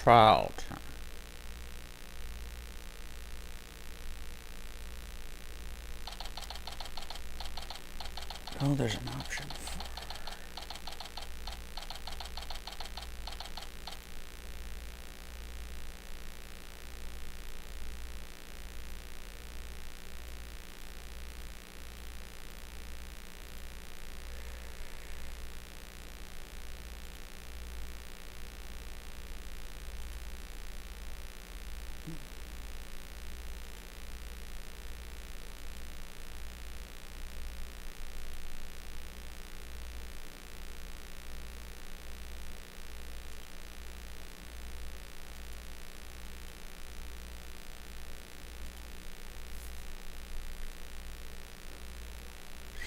trial time. Oh, there's an option.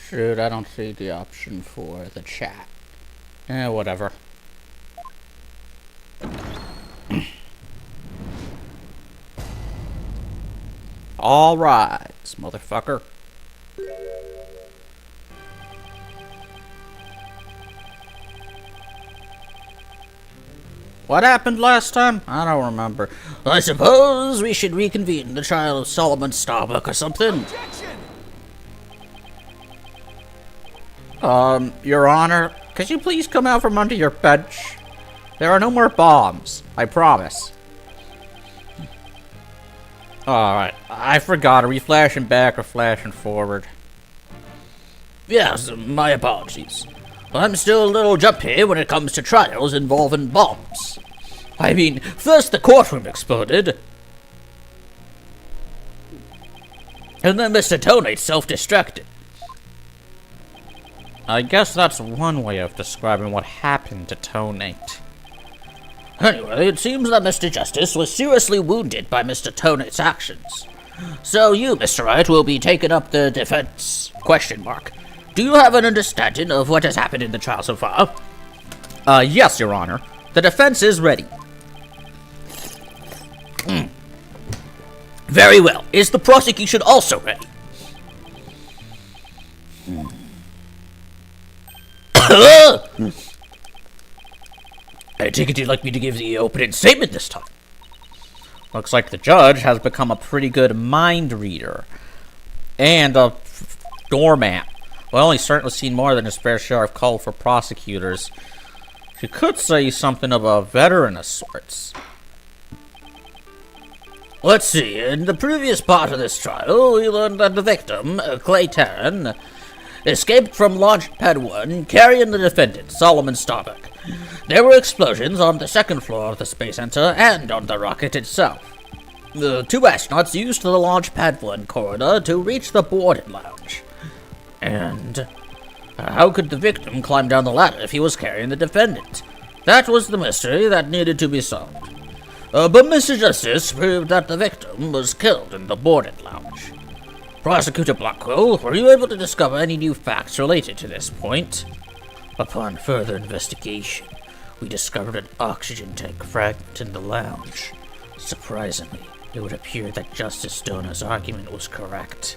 Shoot, I don't see the option for the chat. Whatever. All right, motherfucker. What happened last time? I don't remember. I suppose we should reconvene the trial of Solomon Starbuck or something. Your Honor, could you please come out from under your bench? There are no more bombs, I promise. Alright, I forgot. Are we flashing back or flashing forward? Yes, my apologies. I'm still a little jumpy when it comes to trials involving bombs. I mean, first the courtroom exploded, and then Mr. Tonate self-destructed. I guess that's one way of describing what happened to Tonate. Anyway, it seems that Mr. Justice was seriously wounded by Mr. Tonate's actions. So you, Mr. Wright, will be taking up the defense? ? Do you have an understanding of what has happened in the trial so far? Yes, Your Honor. The defense is ready. Very well. Is the prosecution also ready? I take it you'd like me to give the opening statement this time. Looks like the judge has become a pretty good mind reader. And a doormat. Well, he's certainly seen more than his fair share of call for prosecutors. You could say he's something of a veteran of sorts. Let's see, in the previous part of this trial, we learned that the victim, Clay Tarrant, escaped from Launchpad 1, carrying the defendant, Solomon Starbuck. There were explosions on the second floor of the Space Center and on the rocket itself. The two astronauts used the Launchpad 1 corridor to reach the boarding lounge. And how could the victim climb down the ladder if he was carrying the defendant? That was the mystery that needed to be solved. But Mr. Justice proved that the victim was killed in the boarding lounge. Prosecutor Blackwell, were you able to discover any new facts related to this point? Upon further investigation, we discovered an oxygen tank fragment in the lounge. Surprisingly, it would appear that Justice Donner's argument was correct.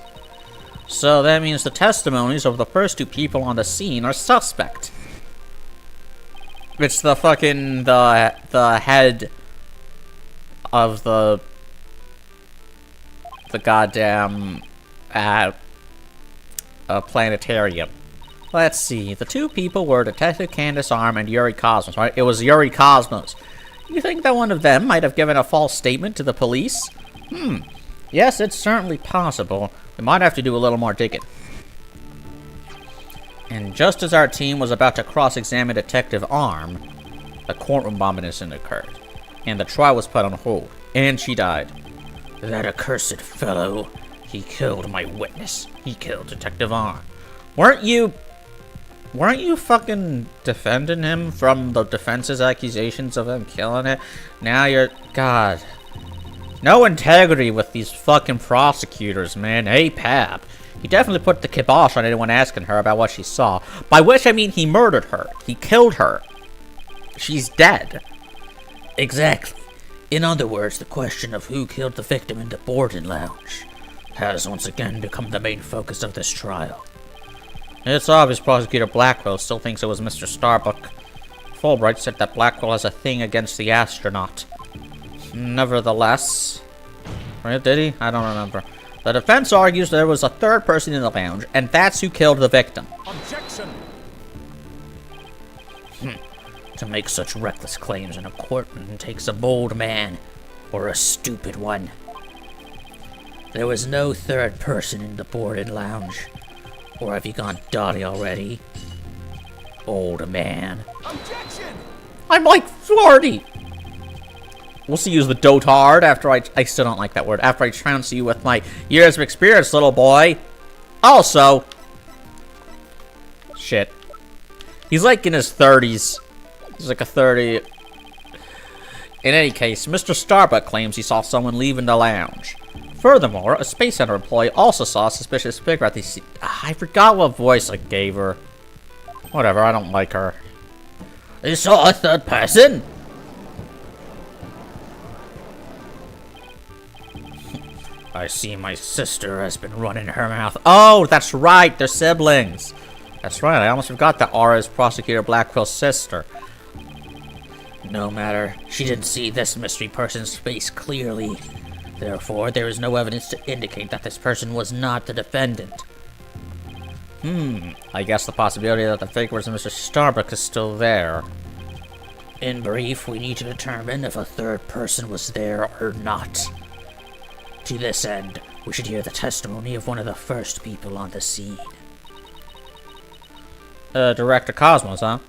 So that means the testimonies of the first two people on the scene are suspect. It's the fucking, the head of the goddamn, planetarium. Let's see, the two people were Detective Candace Arm and Yuri Cosmos, right? It was Yuri Cosmos. You think that one of them might have given a false statement to the police? Yes, it's certainly possible. We might have to do a little more digging. And just as our team was about to cross-examine Detective Arm, a courtroom bombing incident occurred, and the trial was put on hold, and she died. That accursed fellow, he killed my witness. He killed Detective Arm. Weren't you fucking defending him from the defense's accusations of him killing it? Now you're... God. No integrity with these fucking prosecutors, man. Hey, Pap. He definitely put the kibosh on anyone asking her about what she saw. By which I mean he murdered her. He killed her. She's dead. Exactly. In other words, the question of who killed the victim in the boarding lounge has once again become the main focus of this trial. It's obvious Prosecutor Blackwell still thinks it was Mr. Starbuck. Fulbright said that Blackwell has a thing against the astronaut. Nevertheless, right? Did he? I don't remember. The defense argues there was a third person in the lounge, and that's who killed the victim. Objection! To make such reckless claims in a courtroom takes a bold man, or a stupid one. There was no third person in the boarded lounge. Or have you gone dotty already? Old man. Objection! I'm like 40! We'll see use the dotard after I still don't like that word. After I trounce you with my years of experience, little boy. Also. Shit. He's like in his 30s. He's like a 30. In any case, Mr. Starbuck claims he saw someone leaving the lounge. Furthermore, a Space Center employee also saw a suspicious figure at the scene. I forgot what voice I gave her. Whatever, I don't like her. You saw a third person? I see my sister has been running her mouth. Oh, that's right, they're siblings. That's right, I almost forgot that Aura is Prosecutor Blackwell's sister. No matter, she didn't see this mystery person's face clearly. Therefore, there is no evidence to indicate that this person was not the defendant. I guess the possibility that the figure was Mr. Starbuck is still there. In brief, we need to determine if a third person was there or not. To this end, we should hear the testimony of one of the first people on the scene. Director Cosmos, huh?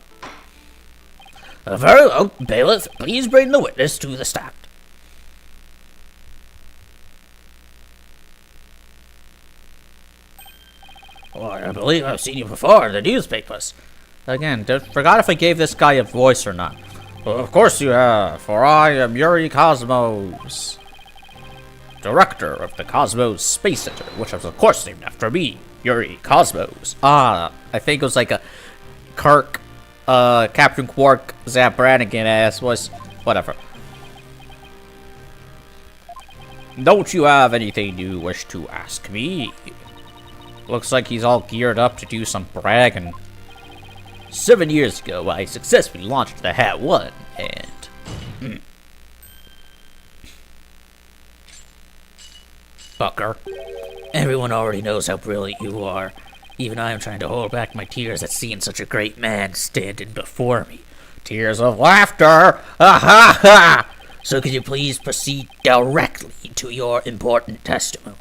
Very well, bailiff, please bring the witness to the stand. Well, I believe I've seen you before in the newspapers. Again, forgot if I gave this guy a voice or not. Well, of course you have, for I am Yuri Cosmos, director of the Cosmos Space Center, which is of course named after me, Yuri Cosmos. I think it was like a Kirk, Captain Quark, Zap Brannigan ass was, whatever. Don't you have anything you wish to ask me? Looks like he's all geared up to do some bragging. 7 years ago, I successfully launched the Hat 1, and... Fucker. Everyone already knows how brilliant you are. Even I am trying to hold back my tears at seeing such a great man standing before me. Tears of laughter! Ha ha ha! So could you please proceed directly to your important testimony?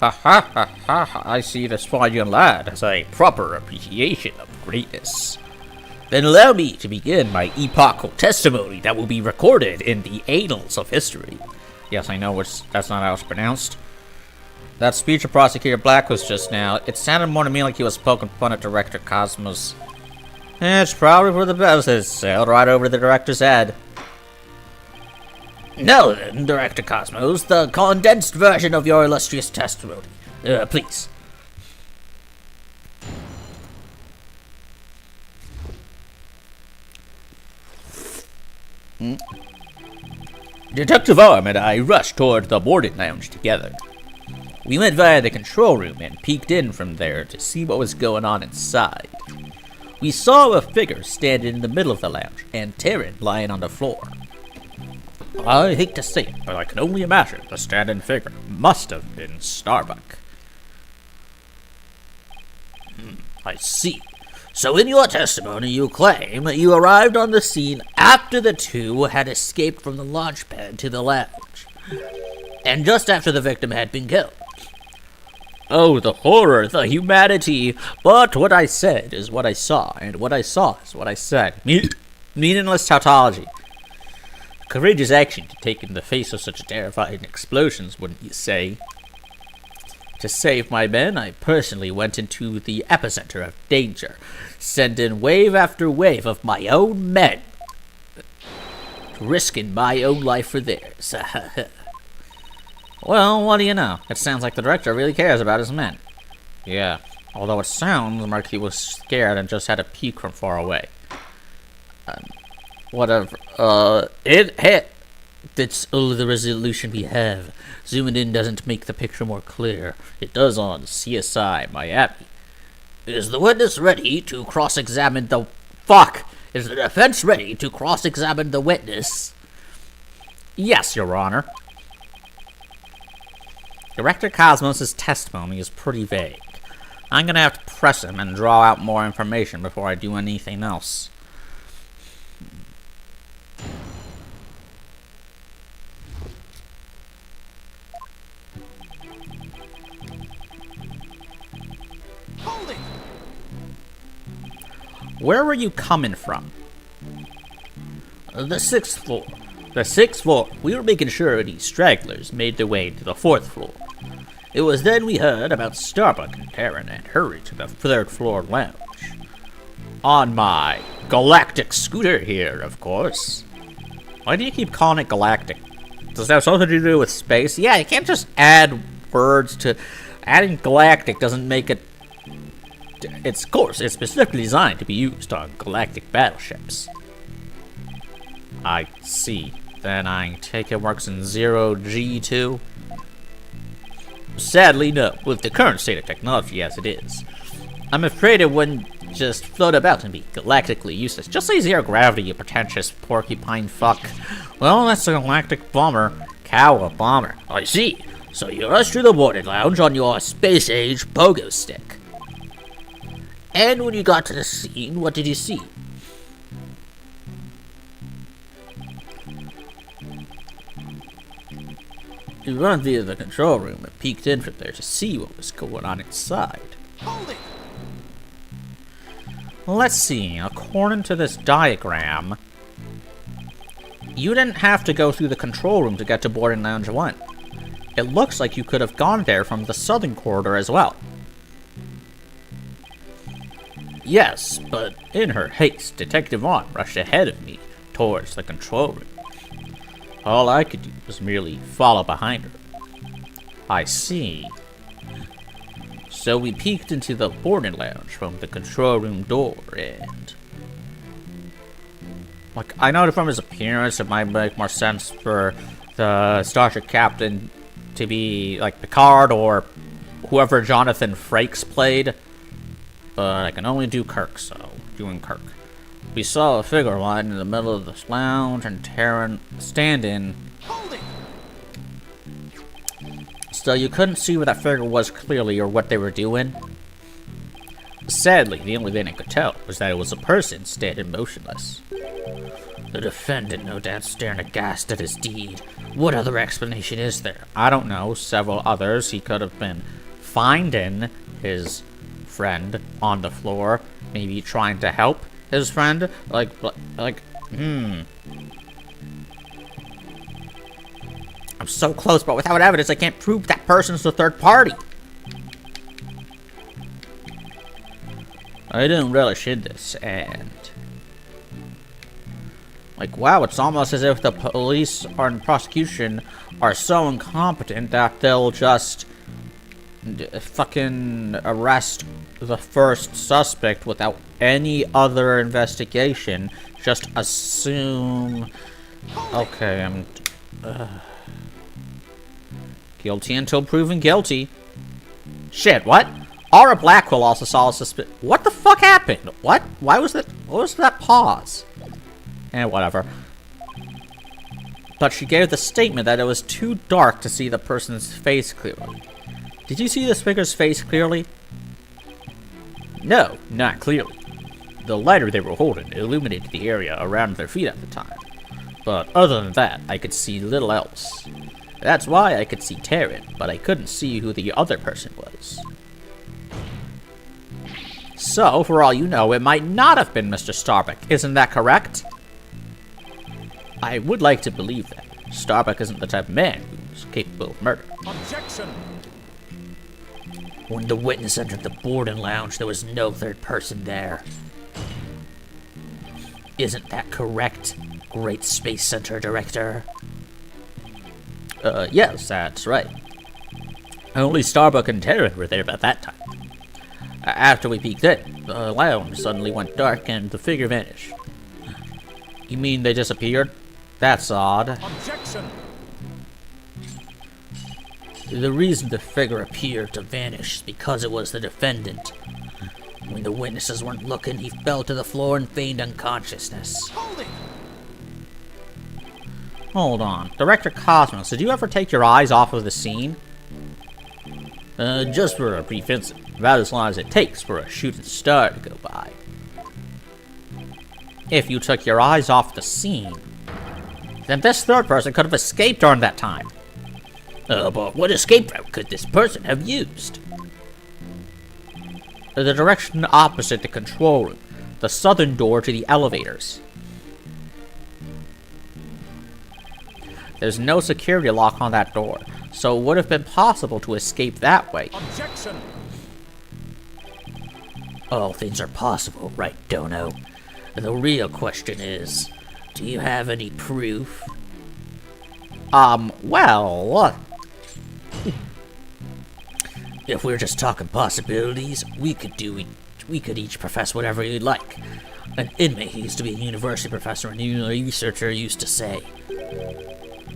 Ha ha ha ha! I see this fine young lad has a proper appreciation of greatness. Then allow me to begin my epochal testimony that will be recorded in the annals of history. Yes, I know that's not how it's pronounced. That speech of Prosecutor Black was just now. It sounded more to me like he was poking fun at Director Cosmos. It's probably for the best. It sailed right over the director's head. Now then, Director Cosmos, the condensed version of your illustrious testimony. Please. Detective Arm and I rushed toward the boarding lounge together. We went via the control room and peeked in from there to see what was going on inside. We saw a figure standing in the middle of the lounge and Taryn lying on the floor. I hate to say it, but I can only imagine the standing figure must have been Starbuck. I see. So in your testimony, you claim that you arrived on the scene after the two had escaped from the launch pad to the lounge, and just after the victim had been killed. Oh, the horror, the humanity! But what I said is what I saw, and what I saw is what I said. Meaningless tautology. Courageous action to take in the face of such terrifying explosions, wouldn't you say? To save my men, I personally went into the epicenter of danger, sending wave after wave of my own men, risking my own life for theirs. Well, what do you know? It sounds like the director really cares about his men. Yeah, although it sounds like he was scared and just had a peek from far away. Whatever. It hit. That's all the resolution we have. Zooming in doesn't make the picture more clear. It does on CSI Miami. Is the witness ready to cross-examine the... Fuck! Is the defense ready to cross-examine the witness? Yes, Your Honor. Director Cosmos' testimony is pretty vague. I'm gonna have to press him and draw out more information before I do anything else. Where were you coming from? The 6th floor. The 6th floor. We were making sure any stragglers made their way to the 4th floor. It was then we heard about Starbuck and Terran and hurried to the 3rd floor lounge. On my galactic scooter here, of course. Why do you keep calling it galactic? Does that have something to do with space? Yeah, you can't just add words to... Adding galactic doesn't make it... It's, of course, it's specifically designed to be used on galactic battleships. I see. Then I take it works in 0G too? Sadly, no. With the current state of technology as it is, I'm afraid it wouldn't just float about and be galactically useless. Just say zero gravity, you pretentious porcupine fuck. Well, that's a galactic bomber. Cow bomber. I see. So you rushed to the boarding lounge on your space-age pogo stick. And when you got to the scene, what did you see? You run via the control room and peeked in from there to see what was going on inside. Hold it! Let's see, according to this diagram, you didn't have to go through the control room to get to boarding lounge 1. It looks like you could have gone there from the southern corridor as well. Yes, but in her haste, Detective Vaughn rushed ahead of me towards the control room. All I could do was merely follow behind her. I see. So we peeked into the boarding lounge from the control room door and... Like, I know from his appearance it might make more sense for the starship captain to be, like, Picard or whoever Jonathan Frakes played. But I can only do Kirk, so doing Kirk. We saw a figure lying in the middle of the lounge and Terran standing. So you couldn't see where that figure was clearly or what they were doing? Sadly, the only thing I could tell was that it was a person standing motionless. The defendant, no doubt, staring aghast at his deed. What other explanation is there? I don't know. Several others. He could have been finding his friend on the floor, maybe trying to help his friend, I'm so close, but without evidence, I can't prove that person's the third party. I didn't relish in this, and... Like, wow, it's almost as if the police and prosecution are so incompetent that they'll just fucking arrest the first suspect without any other investigation. Just assume... Okay, I'm... Guilty until proven guilty. Shit, what? Aura Blackwell also saw a suspicion. What the fuck happened? What? Why was that? What was that pause? Whatever. But she gave the statement that it was too dark to see the person's face clearly. Did you see this figure's face clearly? No, not clearly. The lighter they were holding illuminated the area around their feet at the time. But other than that, I could see little else. That's why I could see Terran, but I couldn't see who the other person was. So, for all you know, it might not have been Mr. Starbuck. Isn't that correct? I would like to believe that. Starbuck isn't the type of man who's capable of murder. Objection! When the witness entered the boarding lounge, there was no third person there. Isn't that correct, Great Space Center Director? Yes, that's right. Only Starbuck and Terran were there at that time. After we peeked in, the lounge suddenly went dark and the figure vanished. You mean they disappeared? That's odd. Objection! The reason the figure appeared to vanish is because it was the defendant. When the witnesses weren't looking, he fell to the floor and feigned unconsciousness. Hold on. Director Cosmos, did you ever take your eyes off of the scene? Just for a brief instant. About as long as it takes for a shooting star to go by. If you took your eyes off the scene, then this third person could have escaped during that time. But what escape route could this person have used? The direction opposite the control room. The southern door to the elevators. There's no security lock on that door, so it would have been possible to escape that way. Objection! All things are possible, right, Dono? The real question is, do you have any proof? Well... If we're just talking possibilities, we could each profess whatever you'd like. An inmate used to be a university professor and a researcher used to say.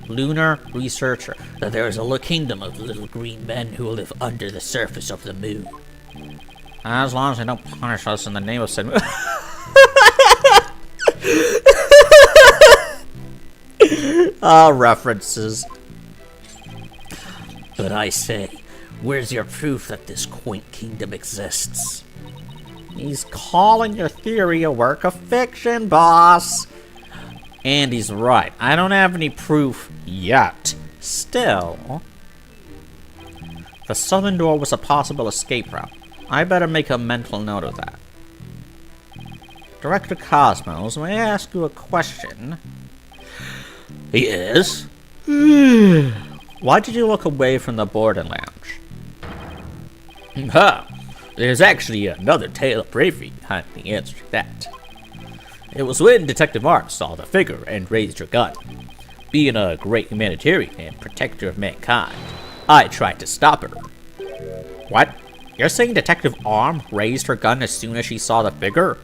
Lunar researcher. That there is a kingdom of little green men who will live under the surface of the moon. As long as they don't punish us in the name of said moon. References. But I say, where's your proof that this quaint kingdom exists? He's calling your theory a work of fiction, boss. And he's right. I don't have any proof yet. Still, the southern door was a possible escape route. I better make a mental note of that. Director Cosmos, may I ask you a question? Yes? Why did you look away from the boarding lounge? There's actually another tale of bravery behind the answer to that. It was when Detective Mark saw the figure and raised her gun. Being a great humanitarian and protector of mankind, I tried to stop her. What? You're saying Detective Arm raised her gun as soon as she saw the figure?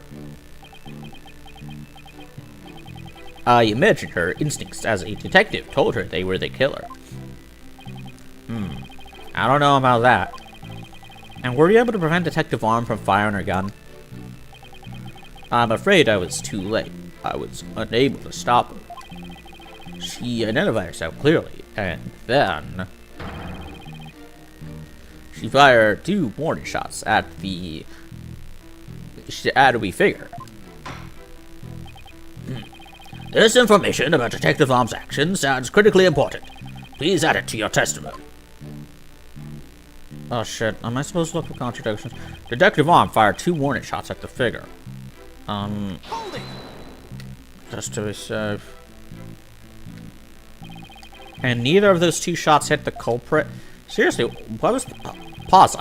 I imagine her instincts as a detective told her they were the killer. I don't know about that. And were you able to prevent Detective Arm from firing her gun? I'm afraid I was too late. I was unable to stop her. She identified herself clearly, and then she fired 2 warning shots at the shadowy figure. This information about Detective Arm's actions sounds critically important. Please add it to your testimony. Oh shit, am I supposed to look for contradictions? Detective Arm fired 2 warning shots at the figure. Just to be safe. And neither of those 2 shots hit the culprit? Seriously, what was the... Pause,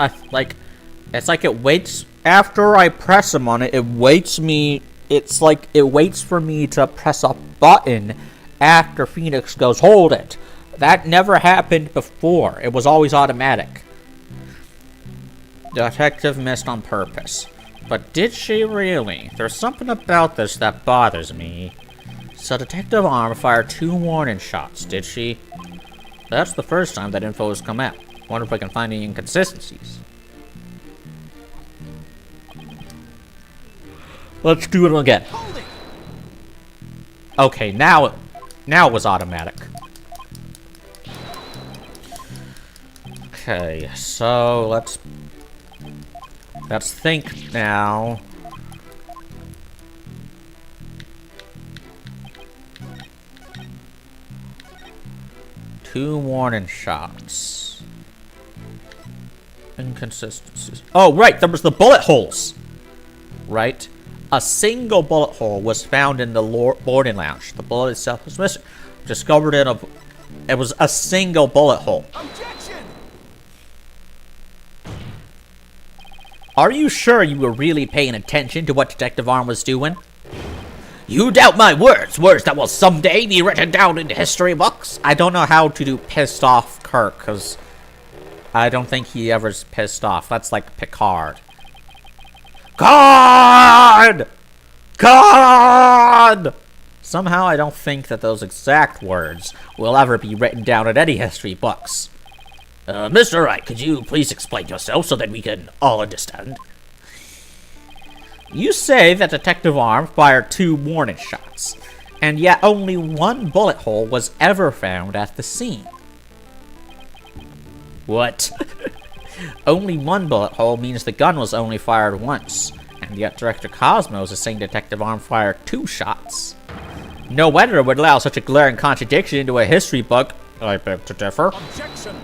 it's like it waits... After I press him on it, it waits me... It's like it waits for me to press a button after Phoenix goes, hold it. That never happened before. It was always automatic. Detective missed on purpose. But did she really? There's something about this that bothers me. So Detective Arm fired 2 warning shots, did she? That's the first time that info has come out. Wonder if I can find any inconsistencies. Let's do it again. Okay, now it was automatic. Okay, so let's think now. Two warning shots. Inconsistencies. Oh, right, there was the bullet holes. Right? A single bullet hole was found in the boarding lounge. The bullet itself was missing. Discovered in it was a single bullet hole. Objection! Are you sure you were really paying attention to what Detective Arm was doing? You doubt my words, words that will someday be written down in history books. I don't know how to do pissed off Kirk, because I don't think he ever's pissed off. That's like Picard. God! God! Somehow I don't think that those exact words will ever be written down in any history books. Mr. Wright, could you please explain yourself so that we can all understand? You say that Detective Arm fired 2 warning shots, and yet only 1 bullet hole was ever found at the scene. What? Only 1 bullet hole means the gun was only fired once, and yet Director Cosmos is saying Detective Arm fired 2 shots. No editor would allow such a glaring contradiction into a history book. I beg to differ. Objection!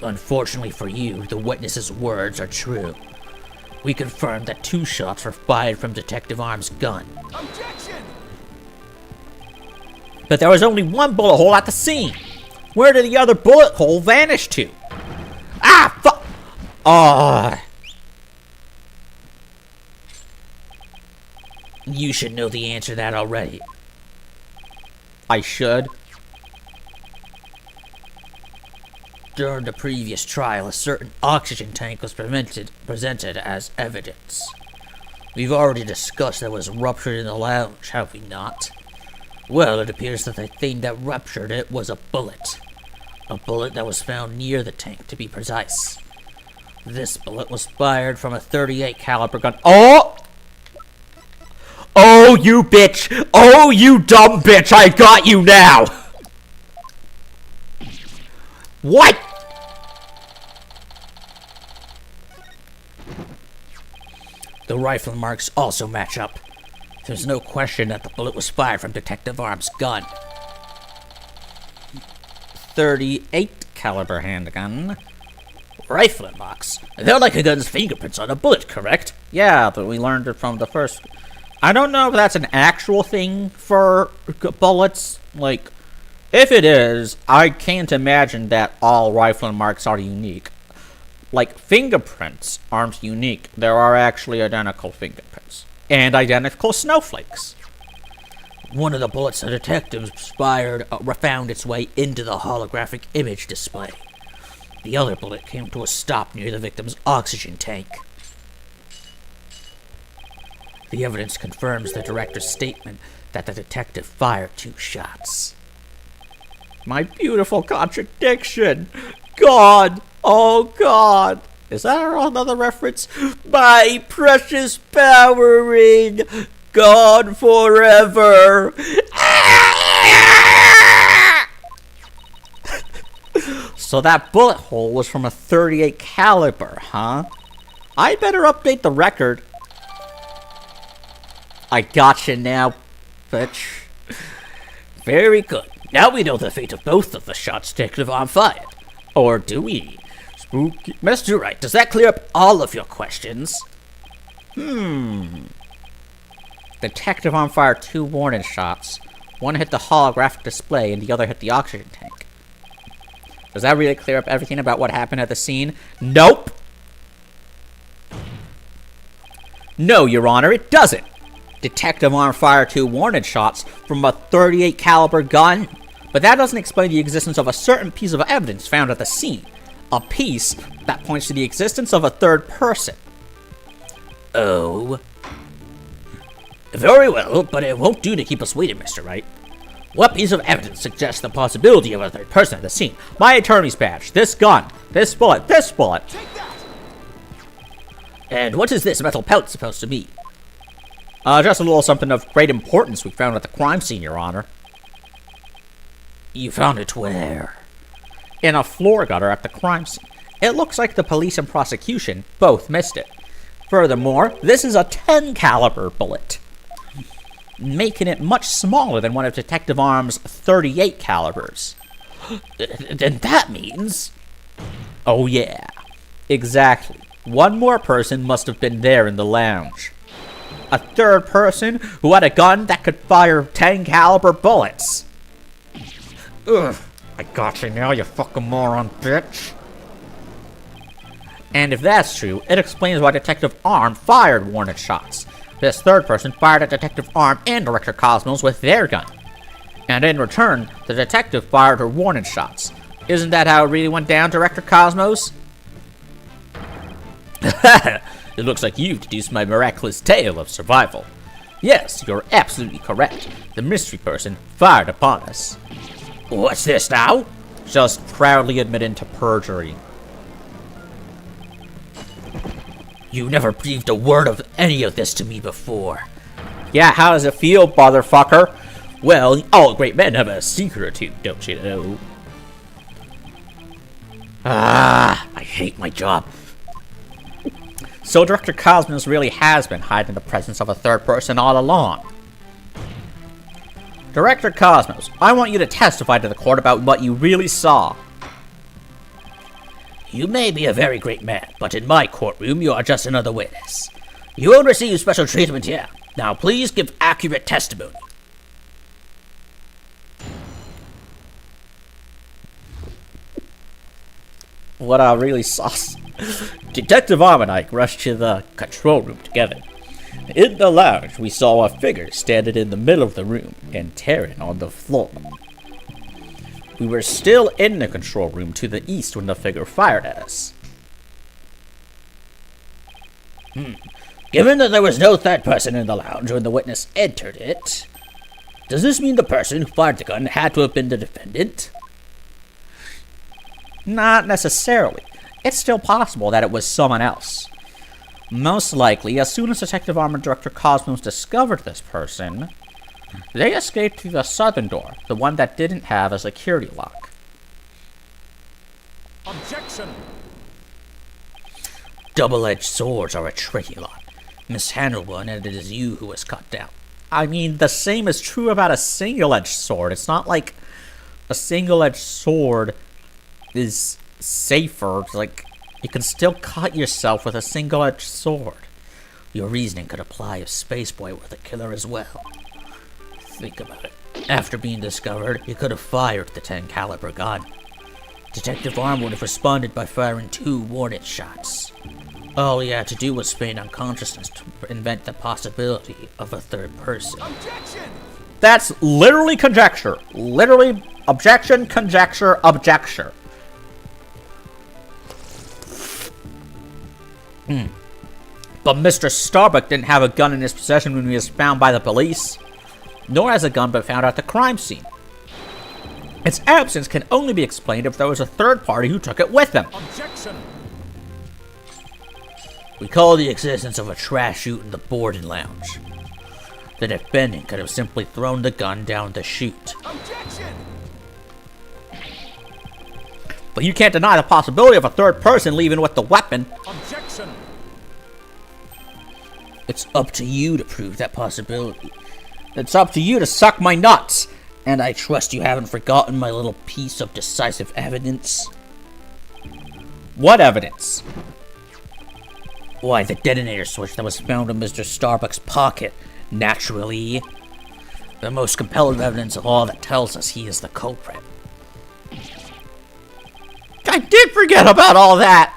Unfortunately for you, the witness's words are true. We confirmed that 2 shots were fired from Detective Arm's gun. Objection! But there was only 1 bullet hole at the scene. Where did the other bullet hole vanish to? Ah, fuck! You should know the answer to that already. I should. During the previous trial, a certain oxygen tank was presented as evidence. We've already discussed that it was ruptured in the lounge, have we not? Well, it appears that the thing that ruptured it was a bullet. A bullet that was found near the tank, to be precise. This bullet was fired from a .38 caliber gun. Oh! Oh, you bitch! Oh, you dumb bitch! I got you now! What? The rifle marks also match up. There's no question that the bullet was fired from Detective Arm's gun. .38 caliber handgun. Rifle marks? They're like a gun's fingerprints on a bullet, correct? Yeah, but we learned it from the first. I don't know if that's an actual thing for bullets. Like, if it is, I can't imagine that all rifle marks are unique. Like, fingerprints aren't unique. There are actually identical fingerprints. And identical snowflakes. One of the bullets the detectives fired found its way into the holographic image display. The other bullet came to a stop near the victim's oxygen tank. The evidence confirms the director's statement that the detective fired 2 shots. My beautiful contradiction! God! Oh, God! Is that another reference? My precious power ring! Gone forever! So that bullet hole was from a .38 caliber, huh? I better update the record. I gotcha now, bitch. Very good. Now we know the fate of both of the shots Detective Arm fired. Or do we? Spooky. Mr. Wright, does that clear up all of your questions? Detective Arm fired 2 warning shots. One hit the holographic display and the other hit the oxygen tank. Does that really clear up everything about what happened at the scene? Nope! No, Your Honor, it doesn't. Detective Arm fired 2 warning shots from a .38 caliber gun. But that doesn't explain the existence of a certain piece of evidence found at the scene. A piece that points to the existence of a third person. Oh. Very well, but it won't do to keep us waiting, Mr. Wright. What piece of evidence suggests the possibility of a third person at the scene? My attorney's badge, this gun, this bullet, this bullet. Take that! And what is this metal pellet supposed to mean? Just a little something of great importance we found at the crime scene, Your Honor. You found it where? In a floor gutter at the crime scene. It looks like the police and prosecution both missed it. Furthermore, this is a .10 caliber bullet, making it much smaller than one of Detective Arm's .38 calibers. Then that means... Oh yeah, exactly. One more person must have been there in the lounge. A third person who had a gun that could fire .10 caliber bullets. Ugh, I got you now, you fucking moron bitch. And if that's true, it explains why Detective Arm fired warning shots. This third person fired at Detective Arm and Director Cosmos with their gun. And in return, the detective fired her warning shots. Isn't that how it really went down, Director Cosmos? It looks like you've deduced my miraculous tale of survival. Yes, you're absolutely correct. The mystery person fired upon us. What's this now? Just proudly admitting to perjury. You never breathed a word of any of this to me before. Yeah, how does it feel, motherfucker? Well, all great men have a secret or two, don't you know? I hate my job. So Director Cosmos really has been hiding the presence of a third person all along. Director Cosmos, I want you to testify to the court about what you really saw. You may be a very great man, but in my courtroom you are just another witness. You won't receive special treatment here. Now please give accurate testimony. What I really saw. Detective Arm and I rushed to the control room together. In the lounge, we saw a figure standing in the middle of the room and tearing on the floor. We were still in the control room to the east when the figure fired at us. Given that there was no third person in the lounge when the witness entered it, does this mean the person who fired the gun had to have been the defendant? Not necessarily. It's still possible that it was someone else. Most likely, as soon as Detective Arm and Director Cosmos discovered this person, they escaped through the southern door, the one that didn't have a security lock. Objection! Double-edged swords are a tricky lot. Mishandle one and it is you who is cut down. I mean, the same is true about a single-edged sword. It's not like a single-edged sword is safer. It's like, you can still cut yourself with a single-edged sword. Your reasoning could apply if Spaceboy were the killer as well. Think about it. After being discovered, he could have fired the 10 caliber gun. Detective Arm would have responded by firing 2 warning shots. All he had to do was feign unconsciousness to invent the possibility of a third person. Objection! That's literally conjecture. Literally, objection, conjecture, objection. But Mr. Starbuck didn't have a gun in his possession when he was found by the police, nor has a gun been found at the crime scene. Its absence can only be explained if there was a third party who took it with him. Objection! We call the existence of a trash chute in the boarding lounge. The defendant could have simply thrown the gun down the chute. Objection! But you can't deny the possibility of a third person leaving with the weapon. Objection! It's up to you to prove that possibility. It's up to you to suck my nuts. And I trust you haven't forgotten my little piece of decisive evidence. What evidence? Why, the detonator switch that was found in Mr. Starbuck's pocket. Naturally. The most compelling evidence of all that tells us he is the culprit. I did forget about all that!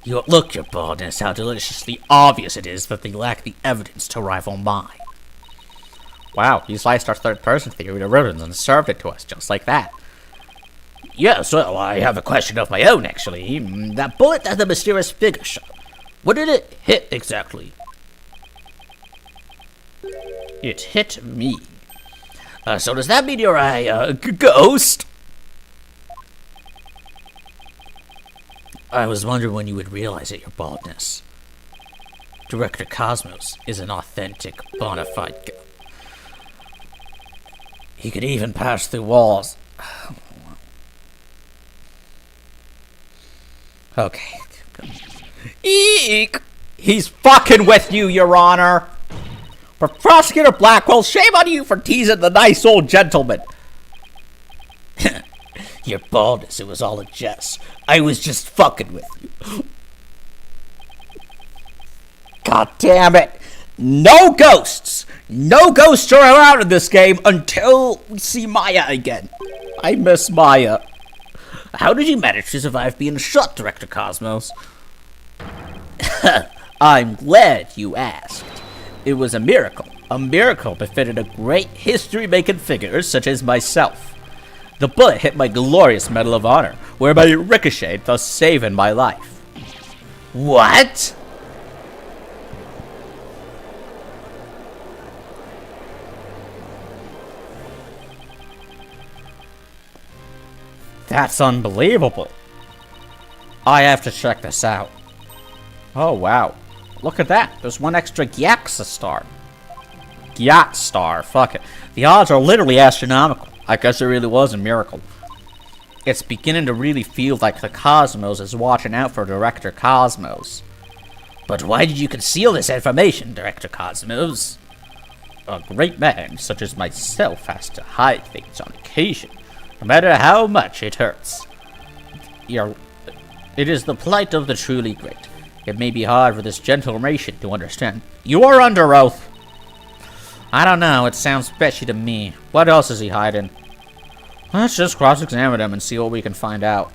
Look, your baldness, how deliciously obvious it is that they lack the evidence to rival mine. Wow, you sliced our third-person theory to ribbons and served it to us just like that. Yes, well, I have a question of my own, actually. That bullet that the mysterious figure shot, what did it hit exactly? It hit me. So does that mean you're a ghost? I was wondering when you would realize it, your baldness. Director Cosmos is an authentic, bona fide ghost. He could even pass through walls. Okay. Eek! He's fucking with you, Your Honor! For Prosecutor Blackwell, shame on you for teasing the nice old gentleman. Your baldness, it was all a jest. I was just fucking with you. God damn it! No ghosts! No ghosts are allowed in this game until we see Maya again. I miss Maya. How did you manage to survive being shot, Director Cosmos? I'm glad you asked. It was a miracle. A miracle befitted a great history-making figure such as myself. The bullet hit my glorious Medal of Honor, whereby it ricocheted, thus saving my life. What? That's unbelievable. I have to check this out. Oh, wow. Look at that. There's one extra Gyaxa star. Gyat star. Fuck it. The odds are literally astronomical. I guess it really was a miracle. It's beginning to really feel like the Cosmos is watching out for Director Cosmos. But why did you conceal this information, Director Cosmos? A great man such as myself has to hide things on occasion, no matter how much it hurts. It is the plight of the truly great. It may be hard for this gentle nation to understand. You are under oath. I don't know, it sounds fishy to me. What else is he hiding? Let's just cross-examine him and see what we can find out.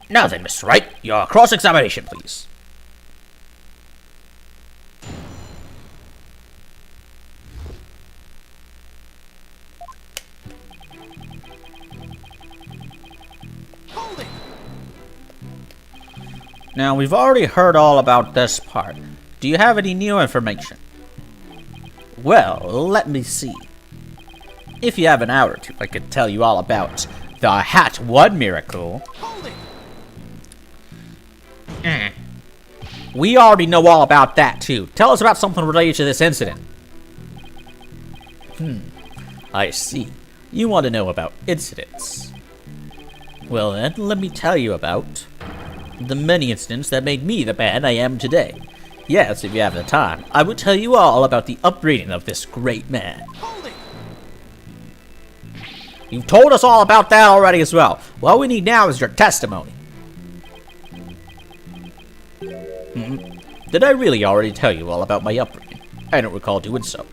Now then, Mr. Wright, your cross-examination, please. Now, we've already heard all about this part. Do you have any new information? Well, let me see. If you have an hour or two, I could tell you all about the Hat 1 miracle. We already know all about that, too. Tell us about something related to this incident. I see. You want to know about incidents. Well then, let me tell you about the many incidents that made me the man I am today. Yes, if you have the time, I will tell you all about the upbringing of this great man. You've told us all about that already as well. What we need now is your testimony. Did I really already tell you all about my upbringing? I don't recall doing so.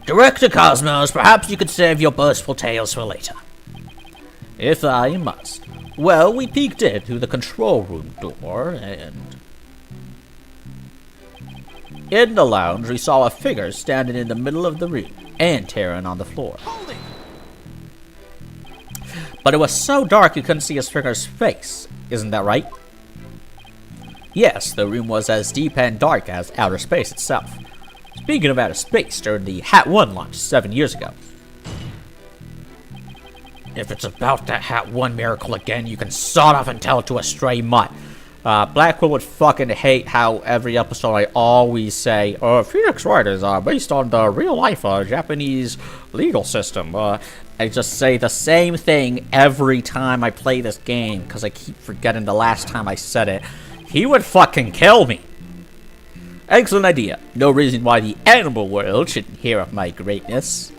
Director Cosmos, perhaps you could save your boastful tales for later. If I must. Well, we peeked in through the control room door, and in the lounge we saw a figure standing in the middle of the room, and tearing on the floor. But it was so dark you couldn't see his figure's face, isn't that right? Yes, the room was as deep and dark as outer space itself. Speaking of outer space, during the Hat 1 launch 7 years ago. If it's about that Hat 1 miracle again, you can sawed off and tell it to a stray mutt. Blackwell would fucking hate how every episode I always say, Phoenix Wright is based on the real-life Japanese legal system. I just say the same thing every time I play this game, because I keep forgetting the last time I said it. He would fucking kill me. Excellent idea. No reason why the animal world shouldn't hear of my greatness.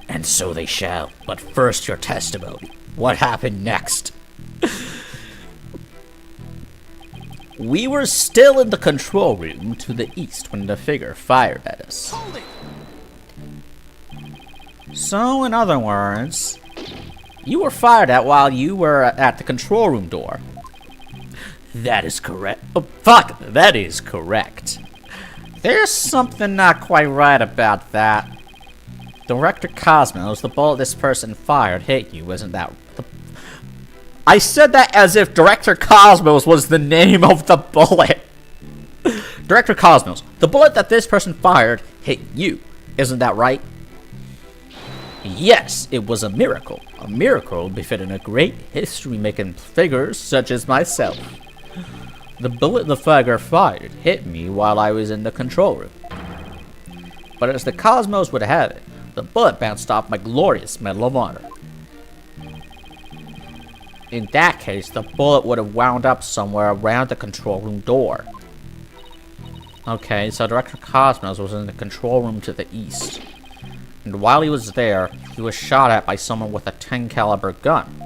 And so they shall. But first, your testimony. What happened next? We were still in the control room to the east when the figure fired at us. So, in other words, you were fired at while you were at the control room door. That is correct. Oh, fuck! That is correct. There's something not quite right about that. Director Cosmos, the bullet this person fired hit you, isn't that... I said that as if Director Cosmos was the name of the bullet. Director Cosmos, the bullet that this person fired hit you, isn't that right? Yes, it was a miracle. A miracle befitting a great history-making figure such as myself. The bullet the figure fired hit me while I was in the control room. But as the Cosmos would have it, the bullet bounced off my glorious Medal of Honor. In that case, the bullet would have wound up somewhere around the control room door. Okay, so Director Cosmos was in the control room to the east. And while he was there, he was shot at by someone with a 10 caliber gun.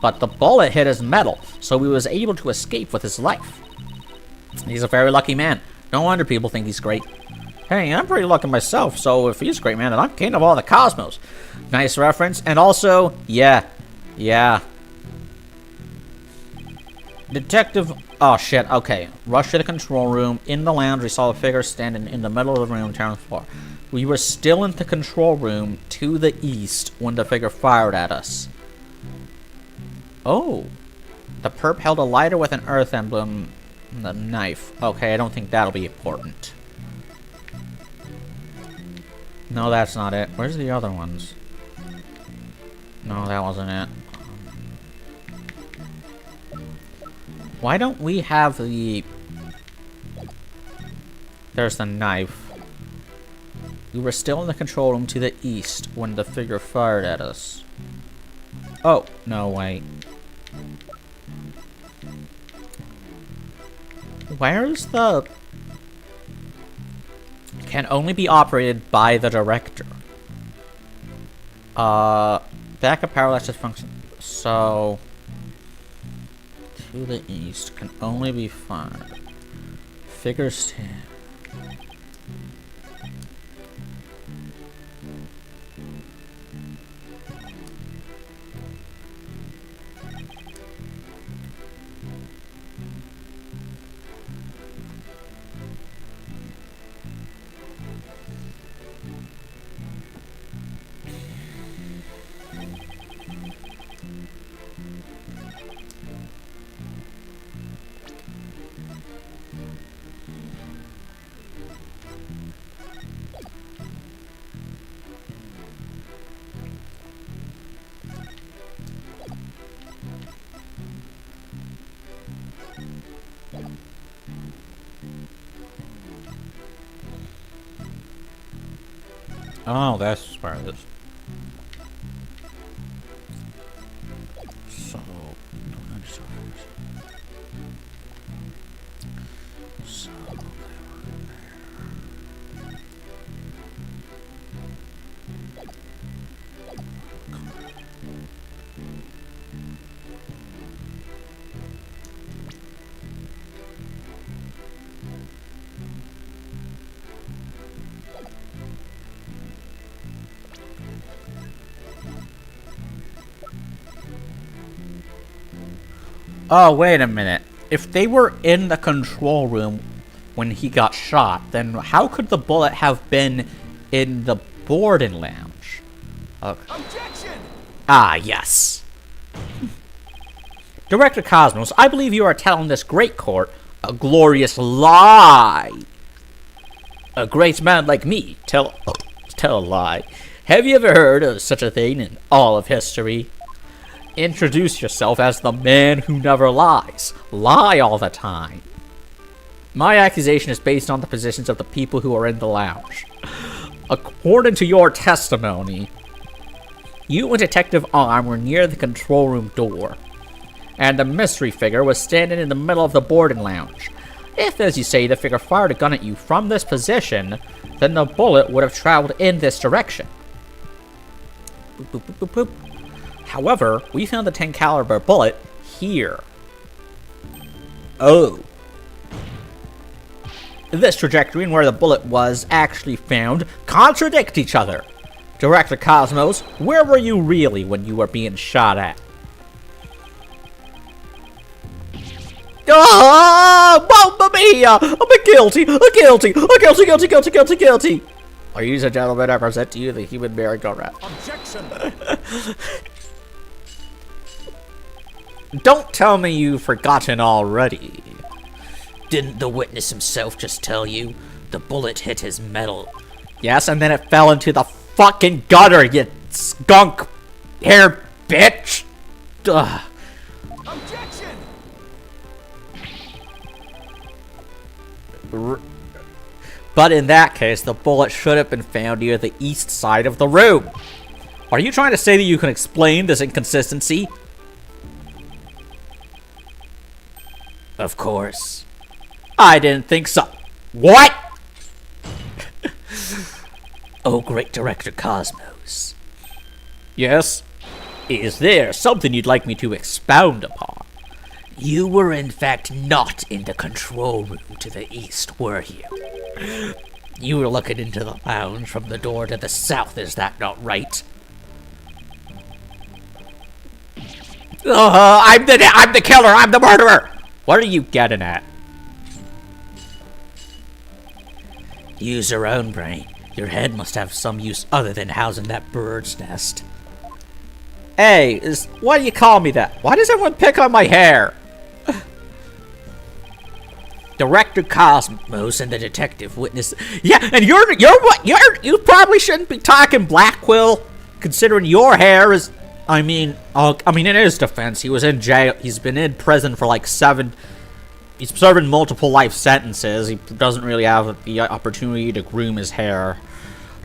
But the bullet hit his metal, so he was able to escape with his life. He's a very lucky man. No wonder people think he's great. Hey, I'm pretty lucky myself, so if he's a great man, then I'm king of all the cosmos. Nice reference, and also, yeah. Detective, oh shit, okay. Rushed to the control room. In the lounge, we saw a figure standing in the middle of the room, tearing the floor. We were still in the control room to the east when the figure fired at us. Oh. The perp held a lighter with an earth emblem and a knife. Okay, I don't think that'll be important. No, that's not it. Where's the other ones? No, that wasn't it. Why don't we have the... There's the knife. We were still in the control room to the east when the figure fired at us. Oh, no, wait. Where's the... Can only be operated by the director. Backup power electric function. So... To the east can only be fired. Figures... Oh, that's where it is. So, oh, wait a minute. If they were in the control room when he got shot, then how could the bullet have been in the boarding lounge? Okay. Objection! Ah, yes. Director Cosmos, I believe you are telling this great court a glorious lie. A great man like me tell a lie. Have you ever heard of such a thing in all of history? Introduce yourself as the man who never lies. Lie all the time. My accusation is based on the positions of the people who are in the lounge. According to your testimony, you and Detective Arm were near the control room door, and the mystery figure was standing in the middle of the boarding lounge. If, as you say, the figure fired a gun at you from this position, then the bullet would have traveled in this direction. Boop, boop, boop, boop, boop. However, we found the 10 caliber bullet here. Oh. This trajectory and where the bullet was actually found contradict each other. Director Cosmos, where were you really when you were being shot at? Ah, Mamma mia! I'm guilty! Guilty! Ladies and gentlemen, I present to you the human merry-go-round. Objection! Don't tell me you've forgotten already. Didn't the witness himself just tell you? The bullet hit his metal. Yes, and then it fell into the fucking gutter, you skunk hair bitch! Ugh. Objection! But in that case, the bullet should have been found near the east side of the room. Are you trying to say that you can explain this inconsistency? Of course. I didn't think so. What? Oh, great Director Cosmos. Yes? Is there something you'd like me to expound upon? You were in fact not in the control room to the east, were you? You were looking into the lounge from the door to the south, is that not right? I'm the killer, I'm the murderer! What are you getting at? Use your own brain. Your head must have some use other than housing that bird's nest. Hey, why do you call me that? Why does everyone pick on my hair? Director Cosmos and the detective witness. Yeah, and you probably shouldn't be talking, Blackquill, considering your hair is. I mean, in his defense, he was in jail. He's been in prison for like He's serving multiple life sentences. He doesn't really have the opportunity to groom his hair.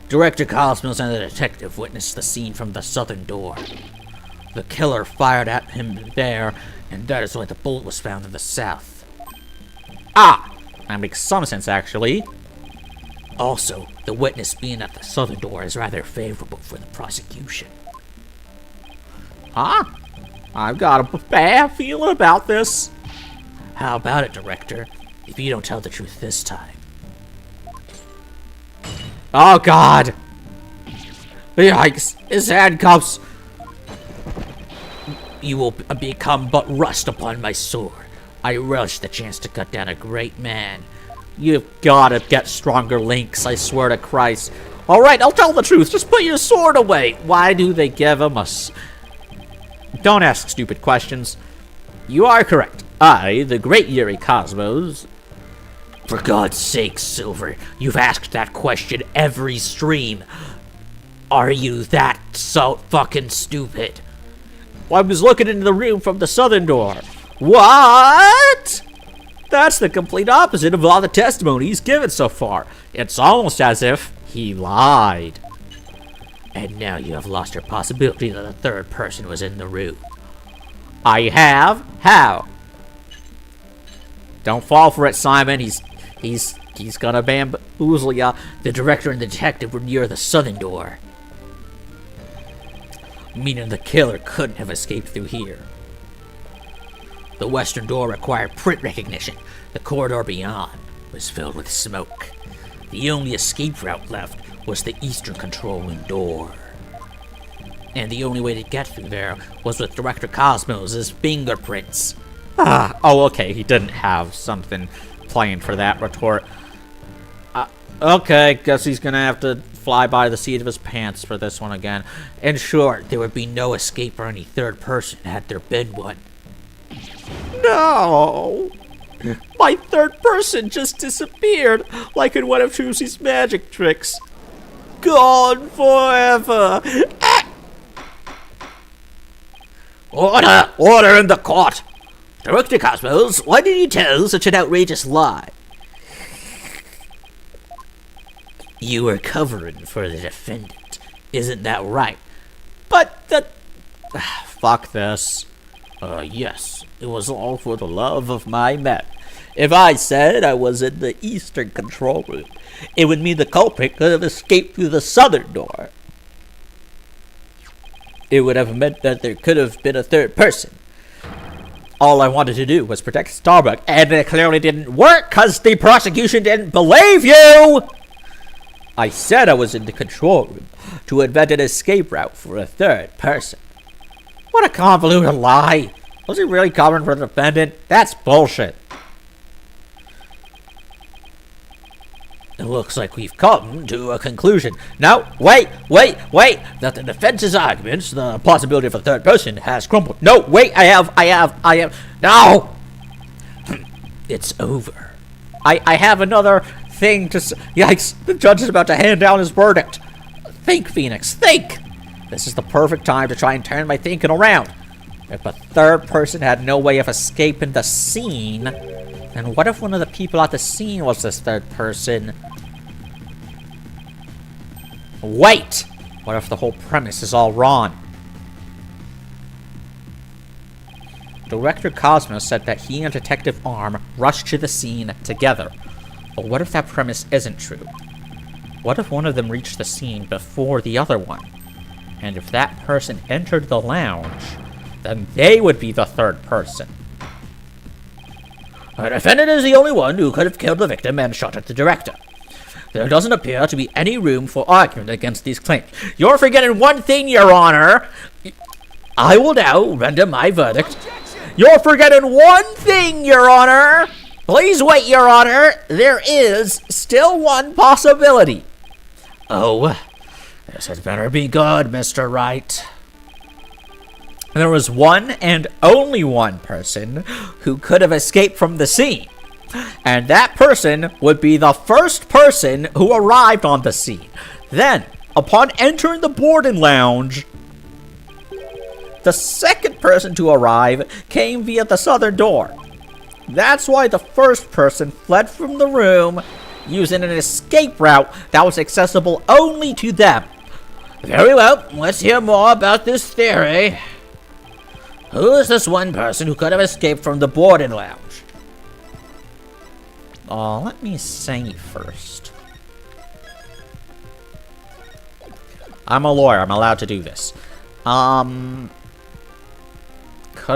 Director Cosmos and the detective witnessed the scene from the southern door. The killer fired at him there, and that is why the bullet was found in the south. Ah! That makes some sense, actually. Also, the witness being at the southern door is rather favorable for the prosecution. Ah! I've got a bad feeling about this. How about it, Director, if you don't tell the truth this time? Oh, God! Yikes! His handcuffs! You will become but rust upon my sword. I relish the chance to cut down a great man. You've gotta get stronger links, I swear to Christ. Alright, I'll tell the truth. Just put your sword away. Why do they give him a Don't ask stupid questions. You are correct. I, the great Yuri Cosmos... For God's sake, Silver, you've asked that question every stream. Are you that so fucking stupid? I was looking into the room from the southern door. What? That's the complete opposite of all the testimony he's given so far. It's almost as if he lied. And now you have lost your possibility that a third person was in the room. I have? How? Don't fall for it, Simon. He's gonna bamboozle ya. The director and the detective were near the southern door, meaning the killer couldn't have escaped through here. The western door required print recognition. The corridor beyond was filled with smoke. The only escape route left was the eastern control room door. And the only way to get through there was with Director Cosmos' fingerprints. Oh, okay, he didn't have something planned for that retort. Okay, guess he's gonna have to fly by the seat of his pants for this one again. In short, there would be no escape for any third person had there been one. No! My third person just disappeared, like in one of Trucy's magic tricks. Gone forever! Order! Order in the court! Director Cosmos, why did you tell such an outrageous lie? You were covering for the defendant. Isn't that right? But the... Fuck this. Yes. It was all for the love of my men. If I said I was in the eastern control room, it would mean the culprit could have escaped through the southern door. It would have meant that there could have been a third person. All I wanted to do was protect Starbuck, and it clearly didn't work because the prosecution didn't believe you! I said I was in the control room to invent an escape route for a third person. What a convoluted lie! Was he really covering for the defendant? That's bullshit. It looks like we've come to a conclusion. Now, wait! That the defense's arguments, the possibility of a third person, has crumbled. No, wait, I have. No! It's over. I have another thing to say. Yikes, the judge is about to hand down his verdict. Think, Phoenix, think! This is the perfect time to try and turn my thinking around. If a third person had no way of escaping the scene, then what if one of the people at the scene was this third person? Wait! What if the whole premise is all wrong? Director Cosmos said that he and Detective Arm rushed to the scene together. But what if that premise isn't true? What if one of them reached the scene before the other one? And if that person entered the lounge, then they would be the third person. The defendant is the only one who could have killed the victim and shot at the director. There doesn't appear to be any room for argument against these claims. You're forgetting one thing, Your Honor! I will now render my verdict. Objection! You're forgetting one thing, Your Honor! Please wait, Your Honor. There is still one possibility. Oh, this had better be good, Mr. Wright. There was one and only one person who could have escaped from the scene. And that person would be the first person who arrived on the scene. Then, upon entering the boarding lounge, the second person to arrive came via the southern door. That's why the first person fled from the room using an escape route that was accessible only to them. Very well, let's hear more about this theory. Who is this one person who could have escaped from the boarding lounge? Let me say first. I'm a lawyer. I'm allowed to do this. Could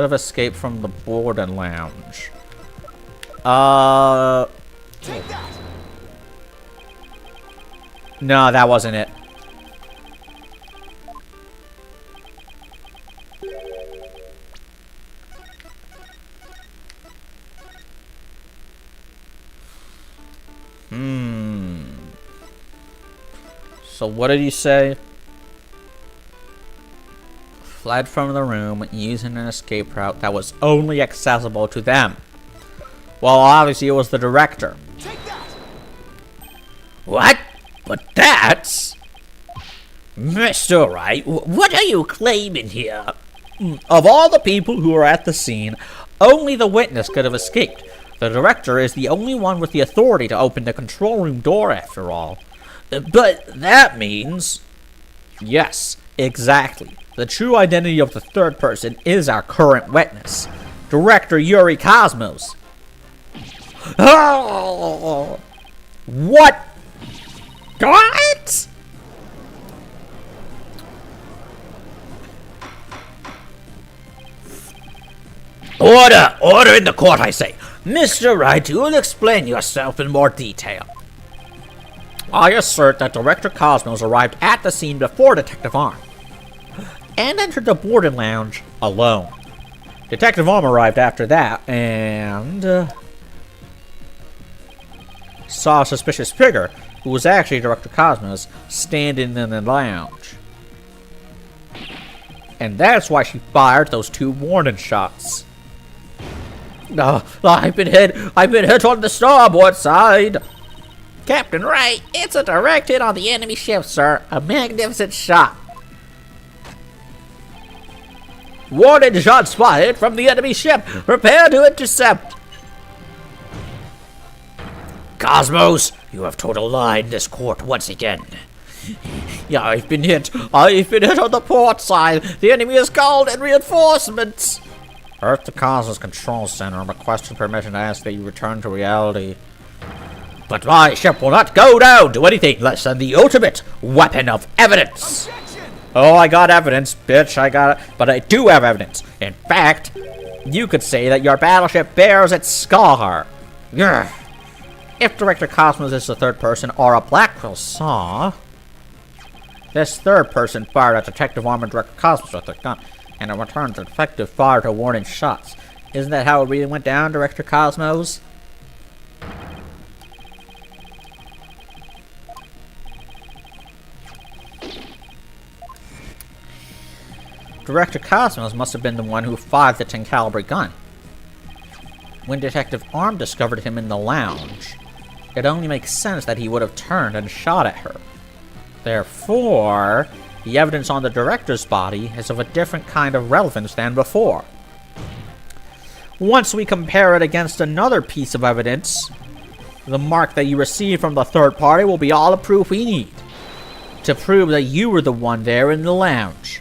have escaped from the boarding lounge. Take that! No, that wasn't it. So what did you say? Fled from the room using an escape route that was only accessible to them. Well, obviously it was the director. Take that! What? But that's... Mr. Wright, what are you claiming here? Of all the people who were at the scene, only the witness could have escaped. The director is the only one with the authority to open the control room door, after all. But that means... Yes, exactly. The true identity of the third person is our current witness, Director Yuri Cosmos. Oh! What? What? Order! Order in the court, I say. Mr. Wright, you will explain yourself in more detail. I assert that Director Cosmos arrived at the scene before Detective Arm and entered the boarding lounge alone. Detective Arm arrived after that and saw a suspicious figure who was actually Director Cosmos standing in the lounge. And that's why she fired those 2 warning shots. I've been hit on the starboard side. Captain Wright, it's a direct hit on the enemy ship, sir. A magnificent shot. Warning shots fired from the enemy ship. Prepare to intercept. Cosmos, you have told a lie in this court once again. Yeah, I've been hit on the port side. The enemy has called in reinforcements. Earth to Cosmos Control Center. I'm requesting permission to ask that you return to reality. But my ship will not go down to anything less than the ultimate weapon of evidence. Objection! Oh, I got evidence, bitch. I got it. But I do have evidence. In fact, you could say that your battleship bears its scar. Ugh. If Director Cosmos is the third person or a Blackwell saw, this third person fired at Detective Arm and Director Cosmos with a gun, and in return, the detective fired her warning shots. Isn't that how it really went down, Director Cosmos? Director Cosmos must have been the one who fired the 10 caliber gun. When Detective Arm discovered him in the lounge, it only makes sense that he would have turned and shot at her. Therefore, the evidence on the director's body is of a different kind of relevance than before. Once we compare it against another piece of evidence, the mark that you received from the third party will be all the proof we need to prove that you were the one there in the lounge.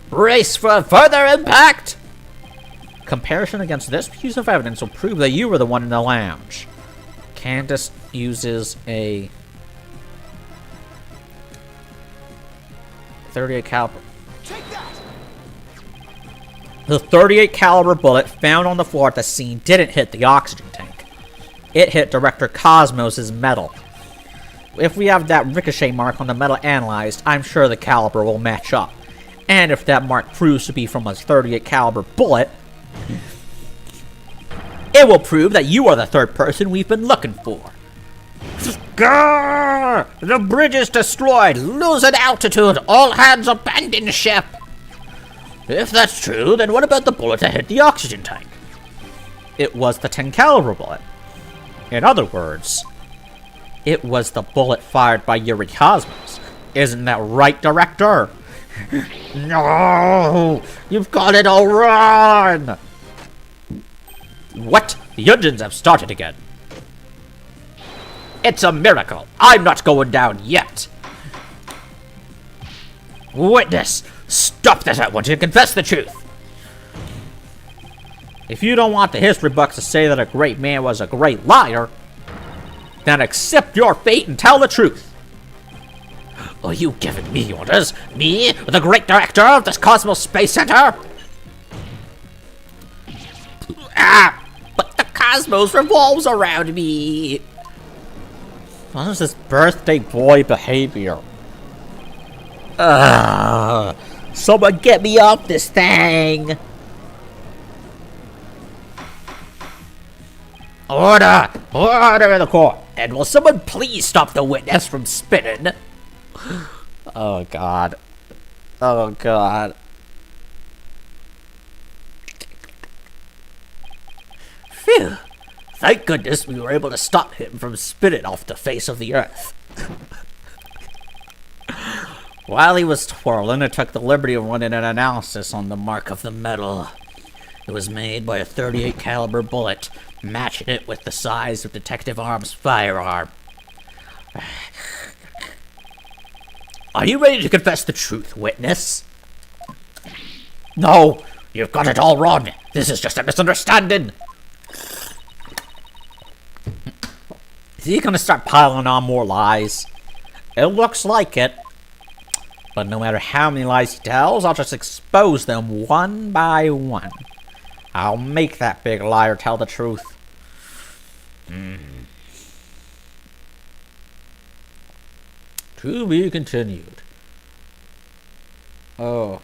Brace for further impact! Comparison against this piece of evidence will prove that you were the one in the lounge. Candace uses a 38 caliber. Take that! The 38 caliber bullet found on the floor at the scene didn't hit the oxygen tank. It hit Director Cosmos' metal. If we have that ricochet mark on the metal analyzed, I'm sure the caliber will match up. And if that mark proves to be from a 38 caliber bullet, it will prove that you are the third person we've been looking for. Grrr! The bridge is destroyed! Losing altitude! All hands abandon ship! If that's true, then what about the bullet that hit the oxygen tank? It was the 10 caliber bullet. In other words, it was the bullet fired by Yuri Cosmos. Isn't that right, Director? No! You've got it all wrong! What? The engines have started again. It's a miracle. I'm not going down yet. Witness, stop this at once and confess the truth. If you don't want the history books to say that a great man was a great liar, then accept your fate and tell the truth. Are you giving me orders? Me, the great director of this Cosmos Space Center? But the cosmos revolves around me. What is this birthday boy behavior? Someone get me off this thing! Order! Order in the court! And will someone please stop the witness from spinning? Oh god. Oh god. Phew. Thank goodness we were able to stop him from spinning off the face of the earth. While he was twirling, I took the liberty of running an analysis on the mark of the metal. It was made by a .38 caliber bullet, matching it with the size of Detective Arm's firearm. Are you ready to confess the truth, witness? No, you've got it all wrong. This is just a misunderstanding. Is he gonna start piling on more lies? It looks like it. But no matter how many lies he tells, I'll just expose them one by one. I'll make that big liar tell the truth. To be continued. Oh.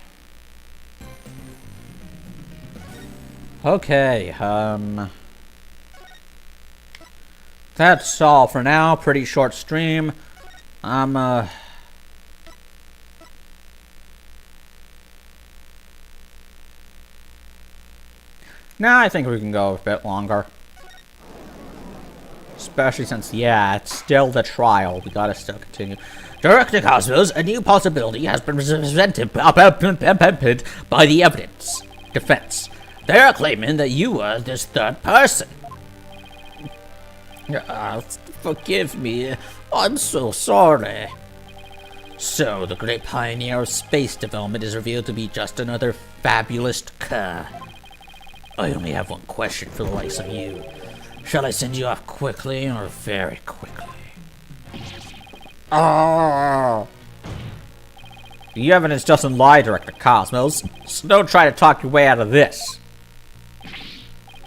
Okay, that's all for now. Pretty short stream. Now I think we can go a bit longer. Especially since, yeah, it's still the trial. We gotta still continue. Director Cosmos, a new possibility has been presented by the evidence defense. They are claiming that you were this third person. Forgive me. I'm so sorry. So, the great pioneer of space development is revealed to be just another fabulous cur. I only have one question for the likes of you. Shall I send you off quickly or very quickly? Oh! The evidence doesn't lie, Director Cosmos, so don't try to talk your way out of this.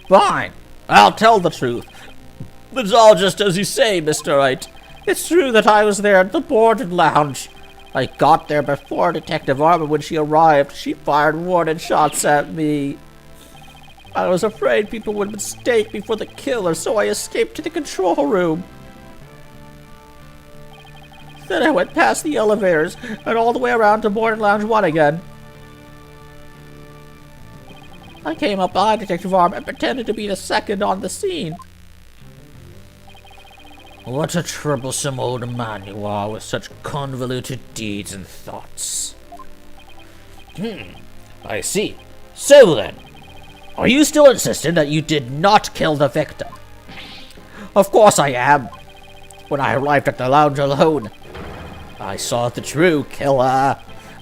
Fine, I'll tell the truth. It's all just as you say, Mr. Wright. It's true that I was there at the boarded lounge. I got there before Detective Armor. When she arrived, she fired warning shots at me. I was afraid people would mistake me for the killer, so I escaped to the control room. Then I went past the elevators and all the way around to Boarded Lounge 1 again. I came up behind Detective Arm and pretended to be the second on the scene. What a troublesome old man you are with such convoluted deeds and thoughts. I see. So then, are you still insisting that you did not kill the victim? Of course I am. When I arrived at the lounge alone, I saw the true killer.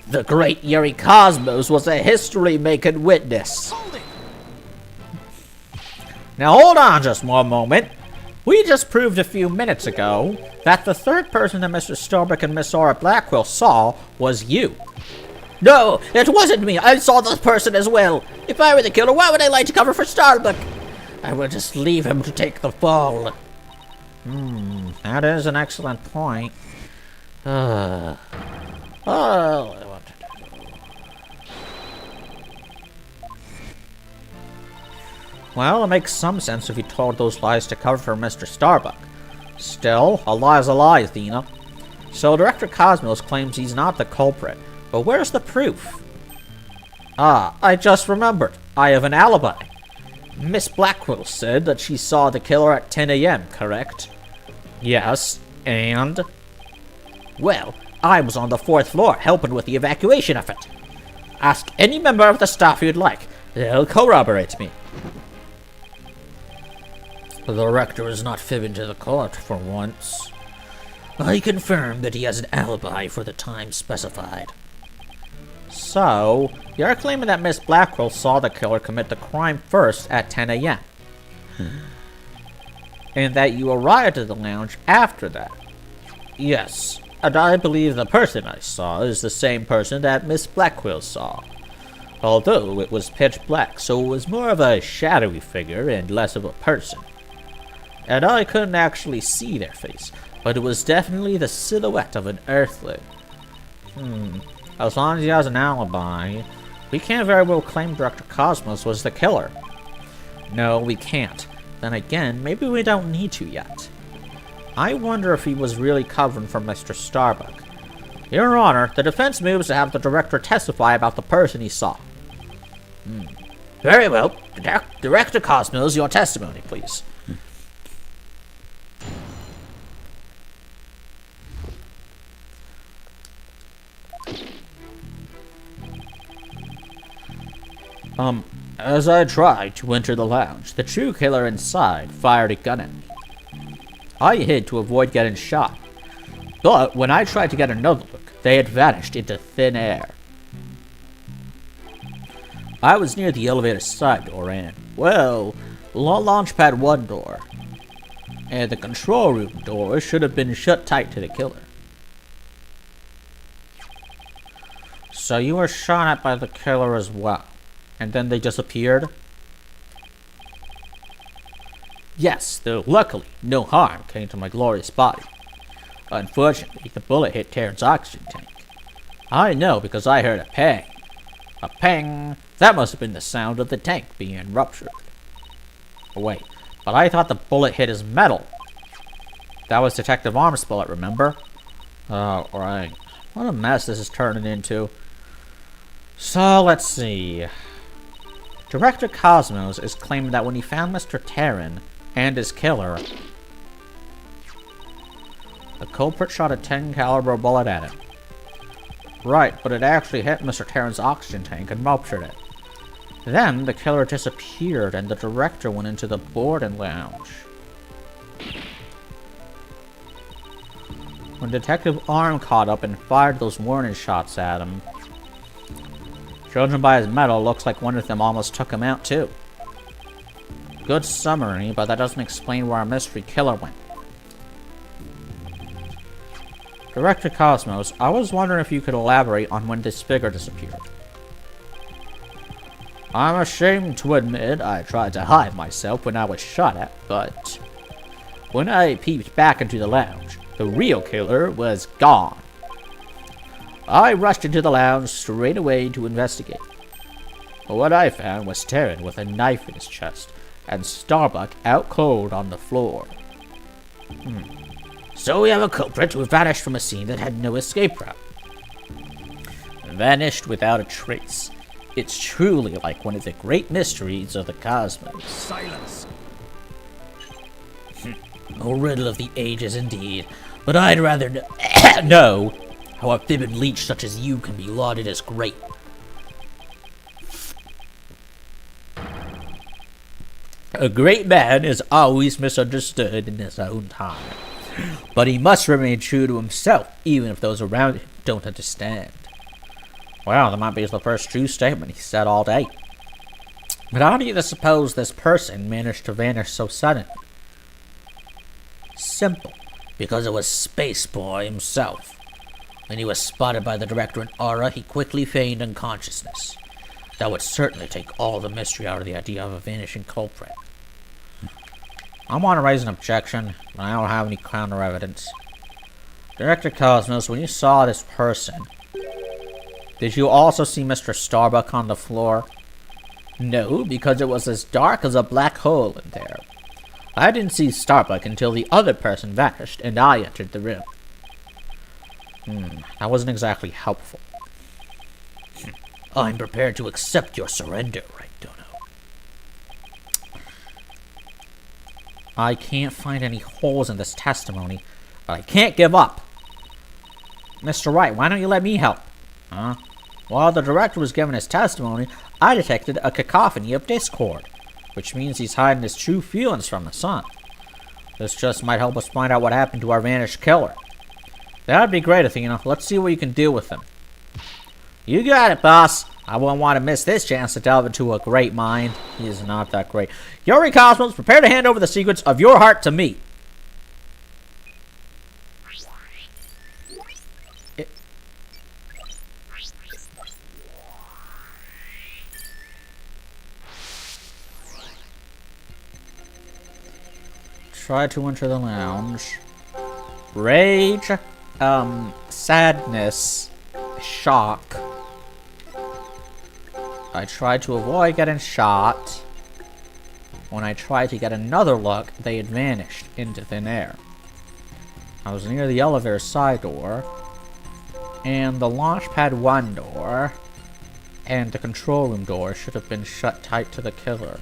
The great Yuri Cosmos was a history-making witness. Hold it! Now hold on just one moment. We just proved a few minutes ago that the third person that Mr. Starbuck and Miss Aura Blackwell saw was you. No, it wasn't me. I saw this person as well. If I were the killer, why would I lie to cover for Starbuck? I would just leave him to take the fall. That is an excellent point. Oh, what to do? Well, it makes some sense if you told those lies to cover for Mr. Starbuck. Still, a lie is a lie, Athena. So Director Cosmos claims he's not the culprit, but where's the proof? I just remembered. I have an alibi. Miss Blackwell said that she saw the killer at 10 a.m., correct? Yes, and? Well, I was on the 4th floor helping with the evacuation effort. Ask any member of the staff you'd like. They'll corroborate me. The director is not fibbing to the court for once. I confirm that he has an alibi for the time specified. So, you're claiming that Miss Blackwell saw the killer commit the crime first at 10 a.m. And that you arrived at the lounge after that. Yes. And I believe the person I saw is the same person that Miss Blackwell saw. Although it was pitch black, so it was more of a shadowy figure and less of a person. And I couldn't actually see their face, but it was definitely the silhouette of an earthling. As long as he has an alibi, we can't very well claim Dr. Cosmos was the killer. No, we can't. Then again, maybe we don't need to yet. I wonder if he was really covering for Mr. Starbuck. Your Honor, the defense moves to have the director testify about the person he saw. Very well. Director Cosmos, your testimony, please. As I tried to enter the lounge, the true killer inside fired a gun at me. I hid to avoid getting shot, but when I tried to get another look, they had vanished into thin air. I was near the elevator side door and, well, launchpad 1 door, and the control room door should have been shut tight to the killer. So you were shot at by the killer as well, and then they disappeared? Yes, though luckily no harm came to my glorious body. Unfortunately, the bullet hit Terran's oxygen tank. I know because I heard a pang. A pang! That must have been the sound of the tank being ruptured. Wait, but I thought the bullet hit his metal. That was Detective Arm's bullet, remember? Oh, right. What a mess this is turning into. So, let's see. Director Cosmos is claiming that when he found Mr. Terran and his killer, the culprit shot a 10 caliber bullet at him. Right, but it actually hit Mr. Terran's oxygen tank and ruptured it. Then the killer disappeared and the director went into the boarding lounge. When Detective Arm caught up and fired those warning shots at him, judging by his medal, looks like one of them almost took him out too. Good summary, but that doesn't explain where our mystery killer went. Director Cosmos, I was wondering if you could elaborate on when this figure disappeared. I'm ashamed to admit I tried to hide myself when I was shot at, but when I peeped back into the lounge, the real killer was gone. I rushed into the lounge straight away to investigate. What I found was Terran with a knife in his chest, and Starbuck out cold on the floor. So we have a culprit who vanished from a scene that had no escape route. Vanished without a trace. It's truly like one of the great mysteries of the cosmos. Silence. A riddle of the ages indeed, but I'd rather know how a fibbing leech such as you can be lauded as great. A great man is always misunderstood in his own time, but he must remain true to himself, even if those around him don't understand. Well, that might be the first true statement he said all day. But how do you suppose this person managed to vanish so suddenly? Simple, because it was Space Boy himself. When he was spotted by the director in Aura, he quickly feigned unconsciousness. That would certainly take all the mystery out of the idea of a vanishing culprit. I want to raise an objection, but I don't have any counter evidence. Director Cosmos, when you saw this person, did you also see Mr. Starbuck on the floor? No, because it was as dark as a black hole in there. I didn't see Starbuck until the other person vanished and I entered the room. That wasn't exactly helpful. I'm prepared to accept your surrender, right, Dono? I can't find any holes in this testimony, but I can't give up. Mr. Wright, why don't you let me help? Huh? While the director was giving his testimony, I detected a cacophony of discord, which means he's hiding his true feelings from the son. This just might help us find out what happened to our vanished killer. That'd be great, Athena. Let's see what you can do with him. You got it, boss. I wouldn't want to miss this chance to delve into a great mind. He is not that great. Yuri Cosmos, prepare to hand over the secrets of your heart to me. Try to enter the lounge. Rage, sadness, shock. I tried to avoid getting shot. When I tried to get another look, they had vanished into thin air. I was near the elevator side door, and the launchpad 1 door, and the control room door should have been shut tight to the killer.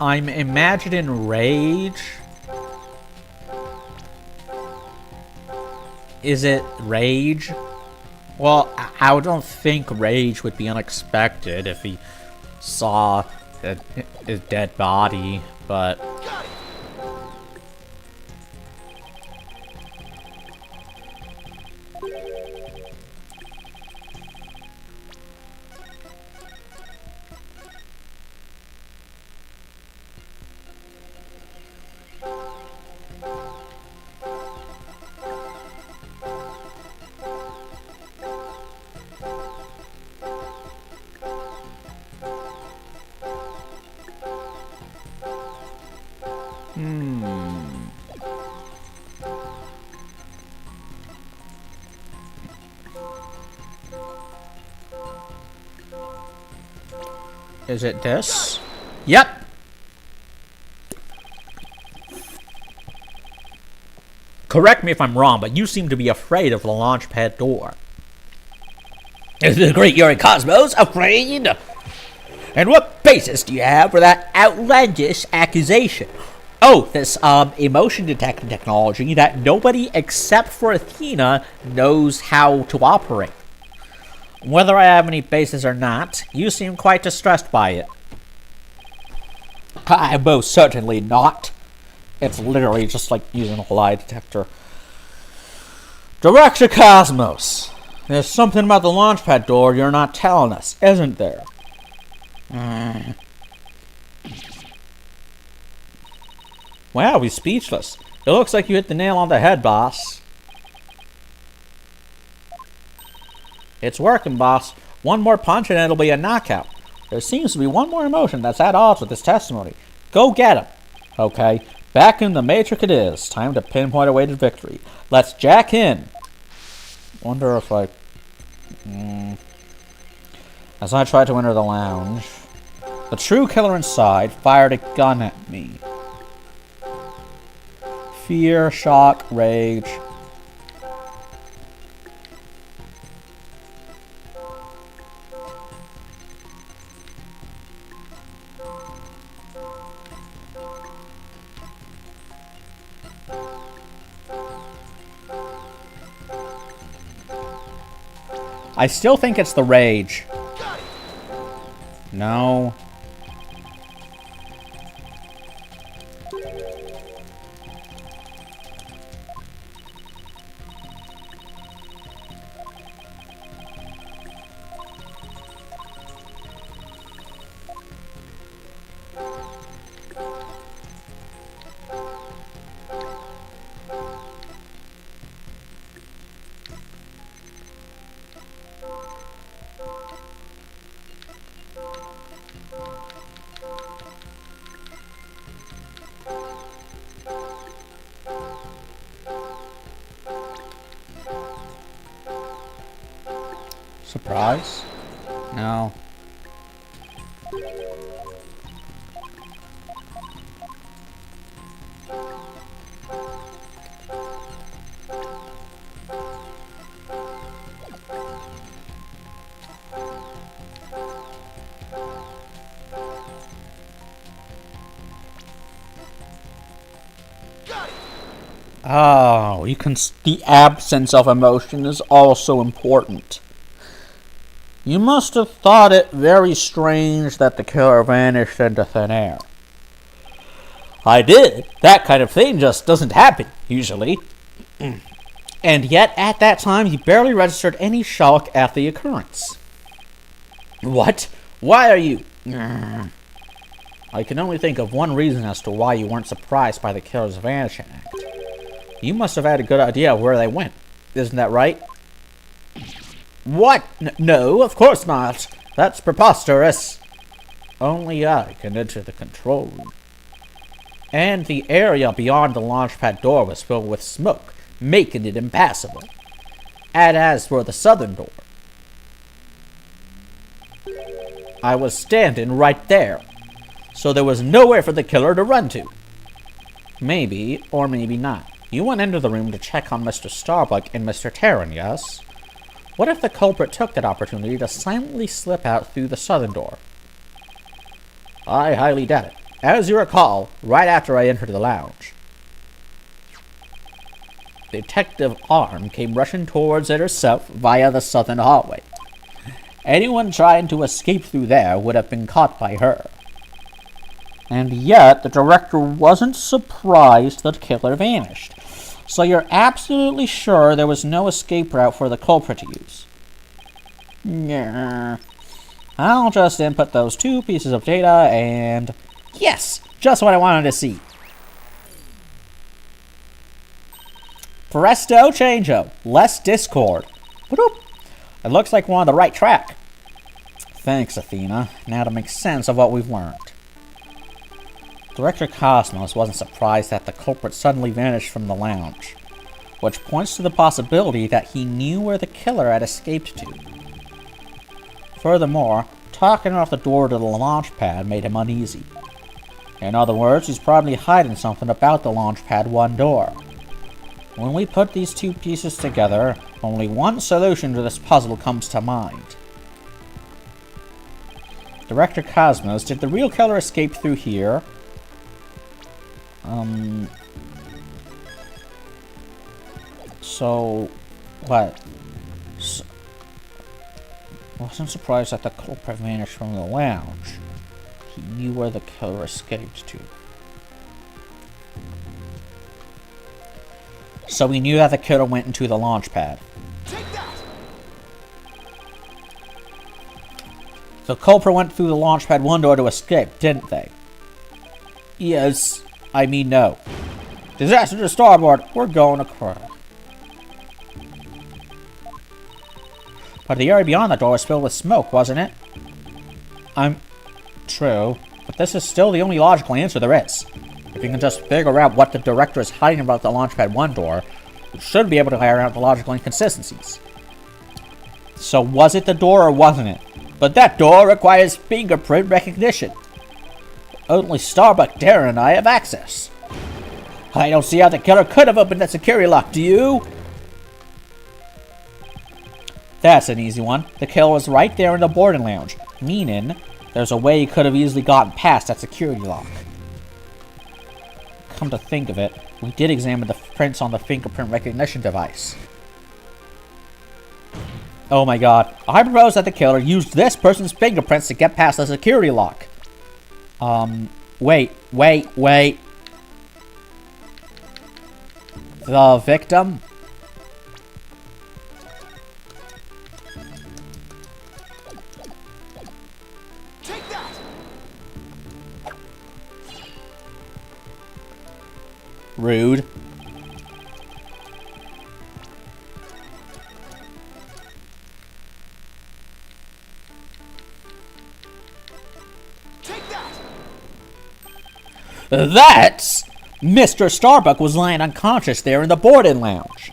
I'm imagining rage. Is it rage? Well, I don't think rage would be unexpected if he saw his dead body, but... Is it this? Yep! Correct me if I'm wrong, but you seem to be afraid of the launchpad door. Is the great Yuri Cosmos afraid? And what basis do you have for that outlandish accusation? Oh, this emotion detecting technology that nobody except for Athena knows how to operate. Whether I have any basis or not, you seem quite distressed by it. I most certainly not. It's literally just like using a lie detector. Director Cosmos, there's something about the launchpad door you're not telling us, isn't there? Wow, he's speechless. It looks like you hit the nail on the head, boss. It's working, boss. One more punch and it'll be a knockout. There seems to be one more emotion that's at odds with this testimony. Go get him. Okay, back in the Matrix it is. Time to pinpoint a way to victory. Let's jack in. Wonder if I... As I tried to enter the lounge, the true killer inside fired a gun at me. Fear, shock, rage... I still think it's the rage. No. Surprise? No. Oh, the absence of emotion is also important. You must have thought it very strange that the killer vanished into thin air. I did. That kind of thing just doesn't happen, usually. And yet, at that time, you barely registered any shock at the occurrence. What? Why are you... I can only think of one reason as to why you weren't surprised by the killer's vanishing act. You must have had a good idea of where they went. Isn't that right? What? No, of course not. That's preposterous. Only I can enter the control room. And the area beyond the launch pad door was filled with smoke, making it impassable. And as for the southern door, I was standing right there, so there was nowhere for the killer to run to. Maybe, or maybe not. You went into the room to check on Mr. Starbuck and Mr. Terran, yes? What if the culprit took that opportunity to silently slip out through the southern door? I highly doubt it. As you recall, right after I entered the lounge, Detective Arm came rushing towards it herself via the southern hallway. Anyone trying to escape through there would have been caught by her. And yet, the director wasn't surprised that the killer vanished. So you're absolutely sure there was no escape route for the culprit to use? Yeah. I'll just input those 2 pieces of data and... Yes! Just what I wanted to see. Presto changeo. Less discord. Boop. It looks like we're on the right track. Thanks, Athena. Now to make sense of what we've learned. Director Cosmos wasn't surprised that the culprit suddenly vanished from the lounge, which points to the possibility that he knew where the killer had escaped to. Furthermore, talking off the door to the launch pad made him uneasy. In other words, he's probably hiding something about the launch pad 1 door. When we put these 2 pieces together, only one solution to this puzzle comes to mind. Director Cosmos, did the real killer escape through here? So, what? Wasn't surprised that the culprit vanished from the lounge. He knew where the killer escaped to. So we knew that the killer went into the launch pad. Take that! The culprit went through the launch pad 1 door to escape, didn't they? Yes. I mean no. Disaster to starboard. We're going to crash. But the area beyond the door was filled with smoke, wasn't it? True. But this is still the only logical answer there is. If you can just figure out what the director is hiding about the Launchpad 1 door, you should be able to iron out the logical inconsistencies. So was it the door or wasn't it? But that door requires fingerprint recognition. Only Starbuck, Darren, and I have access. I don't see how the killer could have opened that security lock, do you? That's an easy one. The killer was right there in the boarding lounge, meaning there's a way he could have easily gotten past that security lock. Come to think of it, we did examine the prints on the fingerprint recognition device. Oh my god, I propose that the killer used this person's fingerprints to get past the security lock. Wait. The victim? Take that! Rude. Take that! That's... Mr. Starbuck was lying unconscious there in the boarding lounge.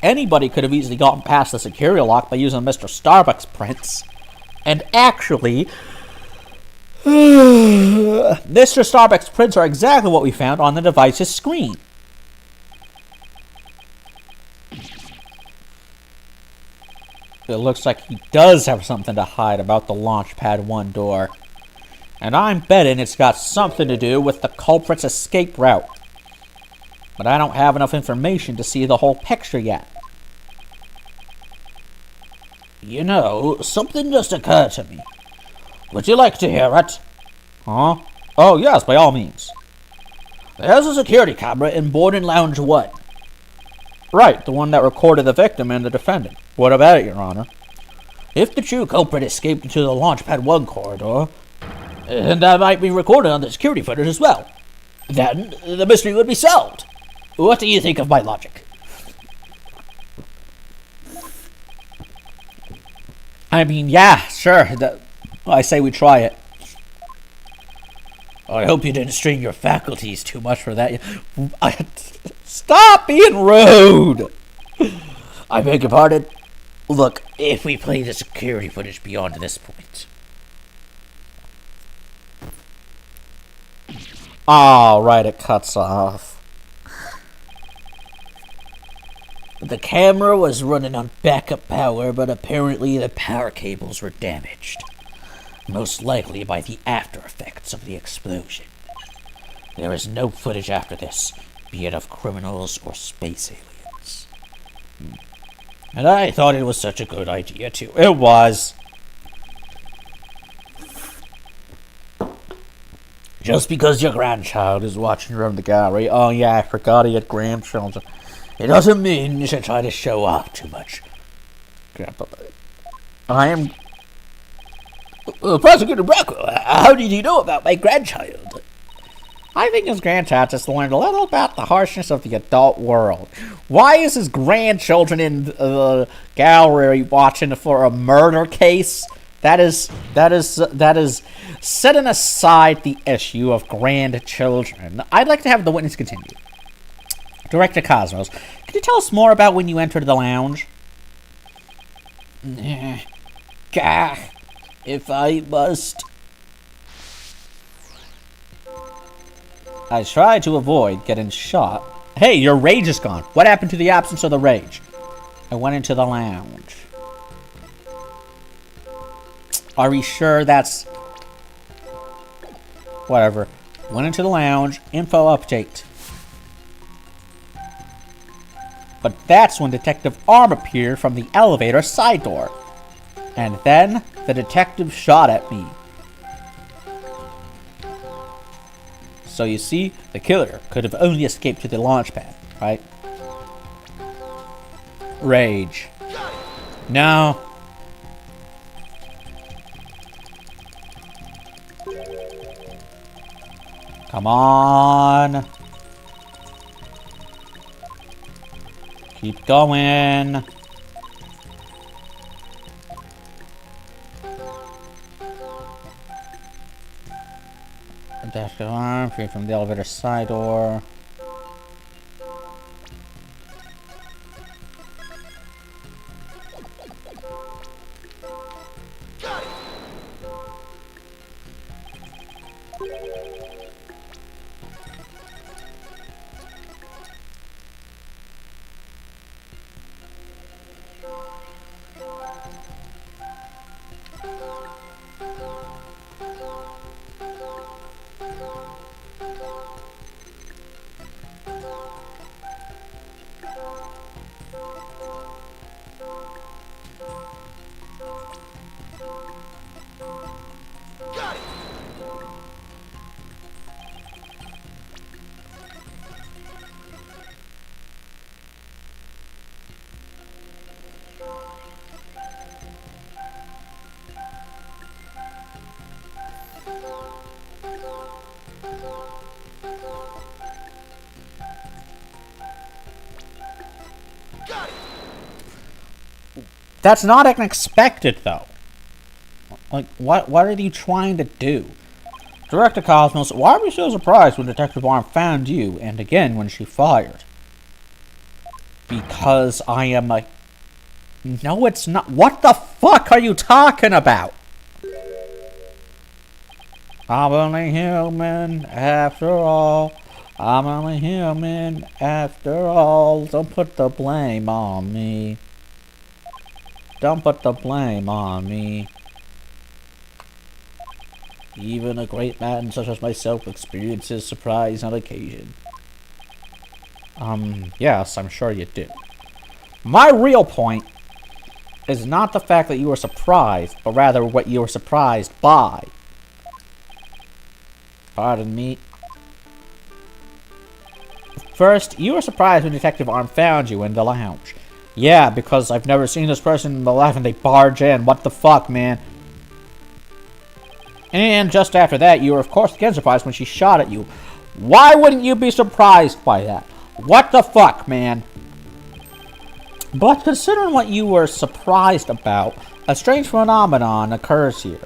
Anybody could have easily gotten past the security lock by using Mr. Starbuck's prints. And actually... Mr. Starbuck's prints are exactly what we found on the device's screen. It looks like he does have something to hide about the Launchpad 1 door. And I'm betting it's got something to do with the culprit's escape route. but I don't have enough information to see the whole picture yet. You know, something just occurred to me. Would you like to hear it? Huh? Oh, yes, by all means. There's a security camera in boarding lounge 1. Right, the one that recorded the victim and the defendant. What about it, Your Honor? If the true culprit escaped into the Launchpad 1 corridor, and that might be recorded on the security footage as well, then the mystery would be solved. What do you think of my logic? I mean, yeah, sure. I say we try it. I hope you didn't strain your faculties too much for that. Stop being rude! I beg your pardon? Look, if we play the security footage beyond this point. Oh, right, it cuts off. The camera was running on backup power, but apparently the power cables were damaged. Most likely by the after effects of the explosion. There is no footage after this, be it of criminals or space aliens. And I thought it was such a good idea, too. It was. Just because your grandchild is watching From the gallery. Oh, yeah, I forgot he had grandchildren. it doesn't mean you should try to show off too much. I am. Prosecutor Brockwell, how did you know about my grandchild? I think his grandchild just learned a little about the harshness of the adult world. Why is his grandchildren in the gallery watching for a murder case? That is setting aside the issue of grandchildren. I'd like to have the witness continue. Director Cosmos, could you tell us more about when you entered the lounge? Gah, if I must. I tried to avoid getting shot. Hey, your rage is gone. What happened to the absence of the rage? I went into the lounge. Are we sure that's... Whatever. Went into the lounge. Info update. But that's when Detective Arm appeared from the elevator side door. And then the detective shot at me. So you see, the killer could have only escaped to the launch pad, right? Rage. No. Come on. Keep going. Dash arm, free from the elevator side door. That's not unexpected, though. Like, what are you trying to do? Director Cosmos, why were you so surprised when Detective Arm found you, and again when she fired? Because I am a... No, it's not. What the fuck are you talking about? I'm only human, after all. I'm only human, after all. Don't put the blame on me. Don't put the blame on me. Even a great man such as myself experiences surprise on occasion. Yes, I'm sure you do. My real point is not the fact that you were surprised, but rather what you were surprised by. Pardon me. First, you were surprised when Detective Arm found you in the lounge. Yeah, because I've never seen this person in the life and they barge in. What the fuck, man? And just after that, you were of course again surprised when she shot at you. Why wouldn't you be surprised by that? What the fuck, man? But considering what you were surprised about, a strange phenomenon occurs here.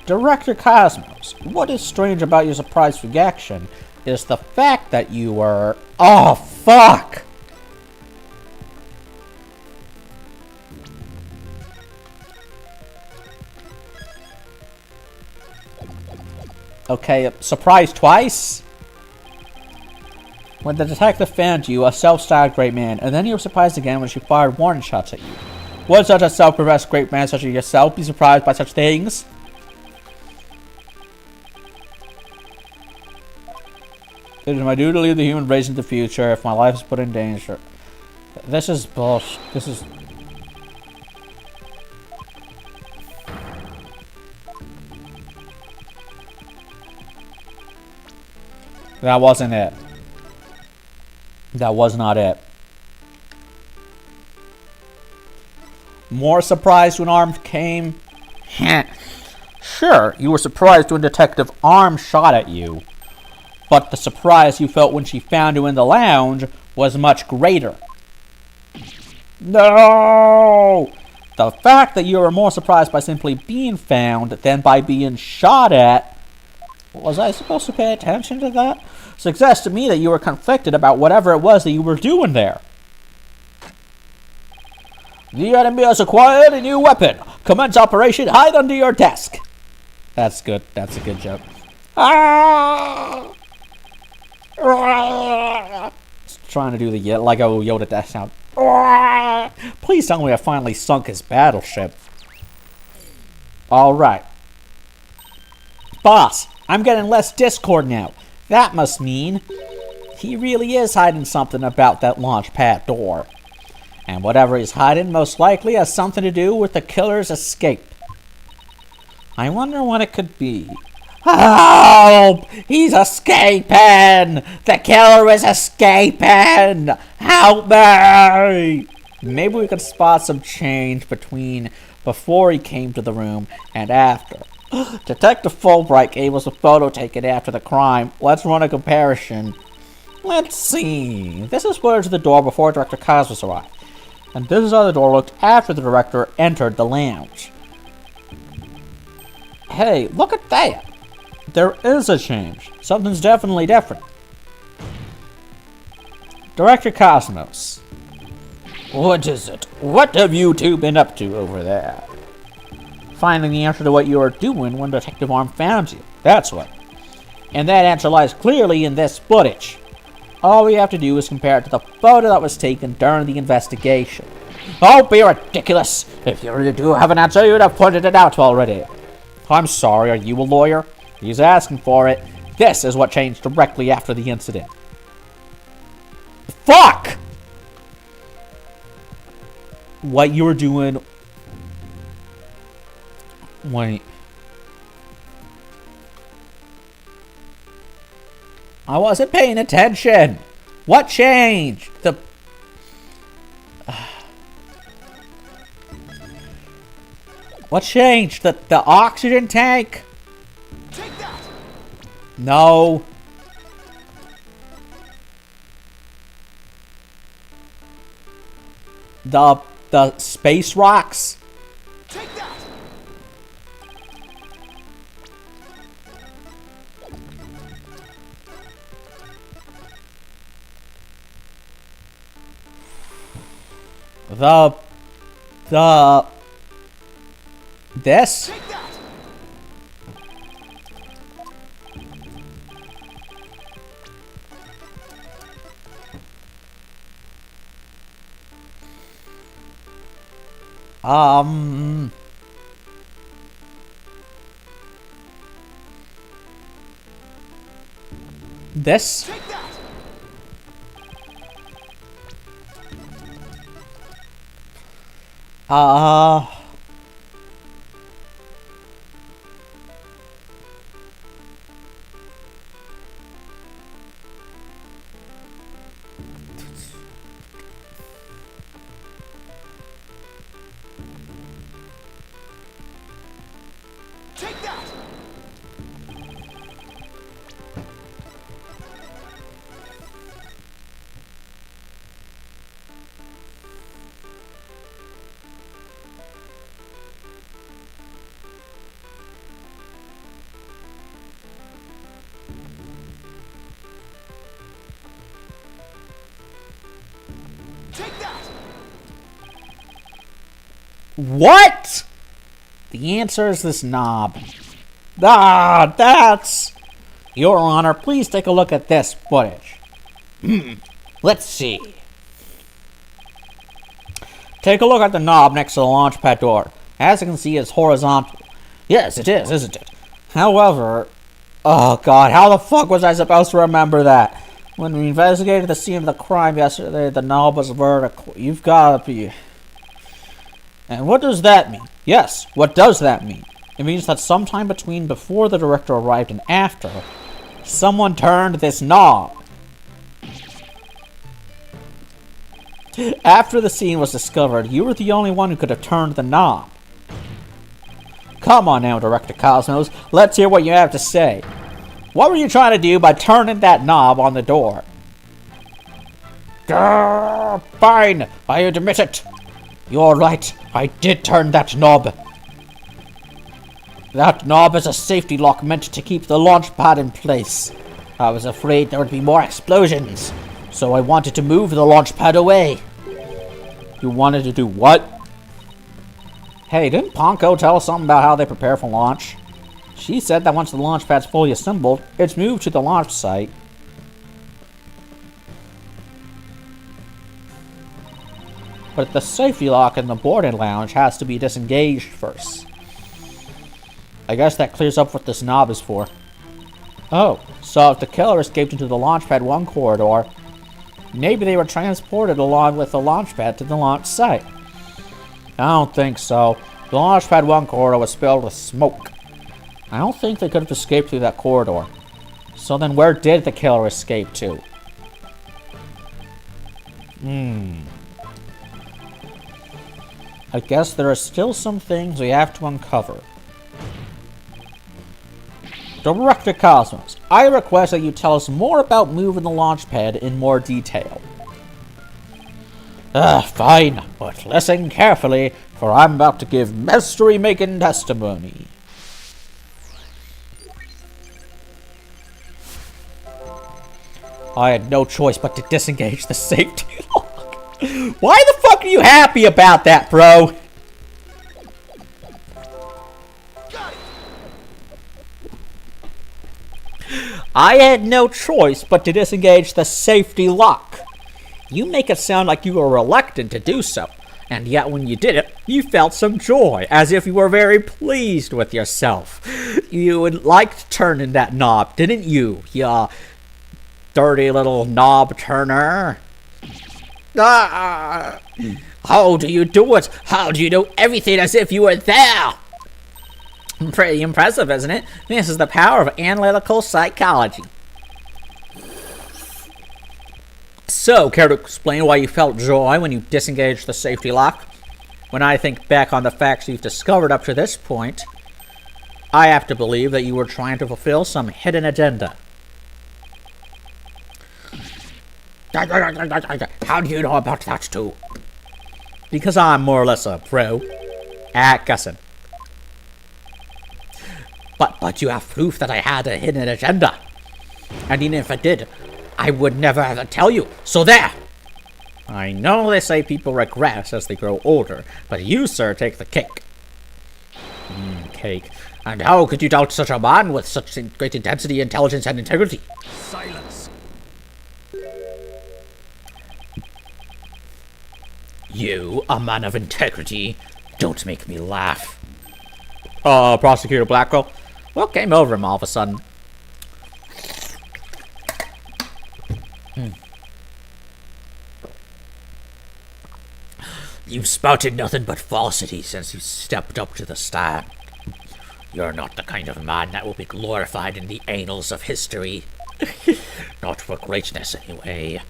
Director Cosmos, what is strange about your surprised reaction is the fact that you were... Oh, fuck! Okay, surprised twice? When the detective found you, a self-styled great man, and then you were surprised again when she fired warning shots at you. Would such a self-professed great man such as yourself be surprised by such things? It is my duty to lead the human race into the future if my life is put in danger. This is bullshit. This is... That wasn't it. That was not it. More surprised when Arm came? Sure, you were surprised when Detective Arm shot at you. But the surprise you felt when she found you in the lounge was much greater. No! The fact that you were more surprised by simply being found than by being shot at... Was I supposed to pay attention to that? Suggests to me that you were conflicted about whatever it was that you were doing there. The enemy has acquired a new weapon. Commence operation hide under your desk. That's good. That's a good joke. Ah! Trying to do the Lego Yoda death sound. Please tell me I finally sunk his battleship. Alright. Boss, I'm getting less Discord now. That must mean he really is hiding something about that launch pad door. And whatever he's hiding most likely has something to do with the killer's escape. I wonder what it could be. Help! He's escaping! The killer is escaping! Help me! Maybe we could spot some change between before he came to the room and after. Detective Fulbright gave us a photo taken after the crime. Let's run a comparison. Let's see. This is footage of the door before Director Cosmos arrived. And this is how the door looked after the director entered the lounge. Hey, look at that! There is a change. Something's definitely different. Director Cosmos. What is it? What have you two been up to over there? Finding the answer to what you were doing when Detective Arm found you. That's what. And that answer lies clearly in this footage. All we have to do is compare it to the photo that was taken during the investigation. Don't be ridiculous! If you really do have an answer, you'd have pointed it out already. I'm sorry, are you a lawyer? He's asking for it. This is what changed directly after the incident. Fuck! What you were doing... Wait. I wasn't paying attention. What changed? What changed? The oxygen tank? Take that! No. The space rocks? Take that! This? Take that! This? Take that! Uh... Take that! Take that! What? The answer is this knob. Ah, that's... Your Honor, please take a look at this footage. Let's see. Take a look at the knob next to the launch pad door. As you can see, it's horizontal. Yes, it is, isn't it? However... Oh, God, how the fuck was I supposed to remember that? When we investigated the scene of the crime yesterday, the knob was vertical. You've got to be... And what does that mean? Yes, what does that mean? It means that sometime between before the director arrived and after, someone turned this knob. After the scene was discovered, you were the only one who could have turned the knob. Come on now, Director Cosmos. Let's hear what you have to say. What were you trying to do by turning that knob on the door? Grrr, fine, I admit it. You're right, I did turn that knob. That knob is a safety lock meant to keep the launch pad in place. I was afraid there would be more explosions, so I wanted to move the launch pad away. You wanted to do what? Hey, didn't Ponko tell us something about how they prepare for launch? She said that once the launch pad's fully assembled, it's moved to the launch site. But the safety lock in the boarding lounge has to be disengaged first. I guess that clears up what this knob is for. Oh, so if the killer escaped into the Launchpad 1 corridor, maybe they were transported along with the Launchpad to the launch site. I don't think so. The Launchpad 1 corridor was filled with smoke. I don't think they could have escaped through that corridor. So then where did the killer escape to? I guess there are still some things we have to uncover. Director Cosmos, I request that you tell us more about moving the launch pad in more detail. Fine, but listen carefully, for I'm about to give mystery-making testimony. I had no choice but to disengage the safety lock. Why the fuck are you happy about that, bro? I had no choice but to disengage the safety lock. You make it sound like you were reluctant to do so, and yet when you did it, you felt some joy, as if you were very pleased with yourself. You liked turning that knob, didn't you, you dirty little knob turner? How do you do it? How do you do everything as if you were there? Pretty impressive, isn't it? This is the power of analytical psychology. So, care to explain why you felt joy when you disengaged the safety lock? When I think back on the facts you've discovered up to this point, I have to believe that you were trying to fulfill some hidden agenda. How do you know about that too? Because I'm more or less a pro at guessing. But you have proof that I had a hidden agenda. And even if I did, I would never have to tell you. So there! I know they say people regress as they grow older, but you, sir, take the cake. Cake. And how could you doubt such a man with such great intensity, intelligence, and integrity? Silence. You, a man of integrity? Don't make me laugh. Prosecutor Blackwell? What came over him all of a sudden? You've spouted nothing but falsity since you stepped up to the stand. You're not the kind of man that will be glorified in the annals of history. Not for greatness, anyway.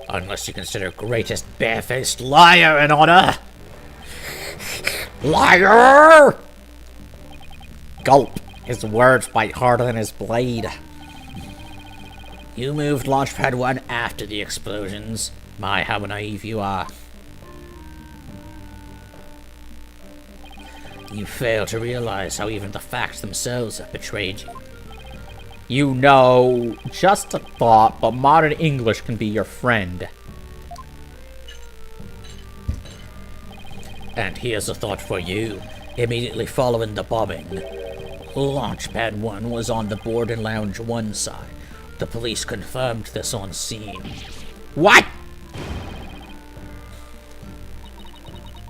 Unless you consider greatest barefaced liar in honor. Liar! Gulp. His words bite harder than his blade. You moved Launchpad 1 after the explosions. My, how naive you are. You fail to realize how even the facts themselves have betrayed you. You know, just a thought, but modern English can be your friend. And here's a thought for you. Immediately following the bombing, Launchpad 1 was on the boarding lounge 1 side. The police confirmed this on scene. What?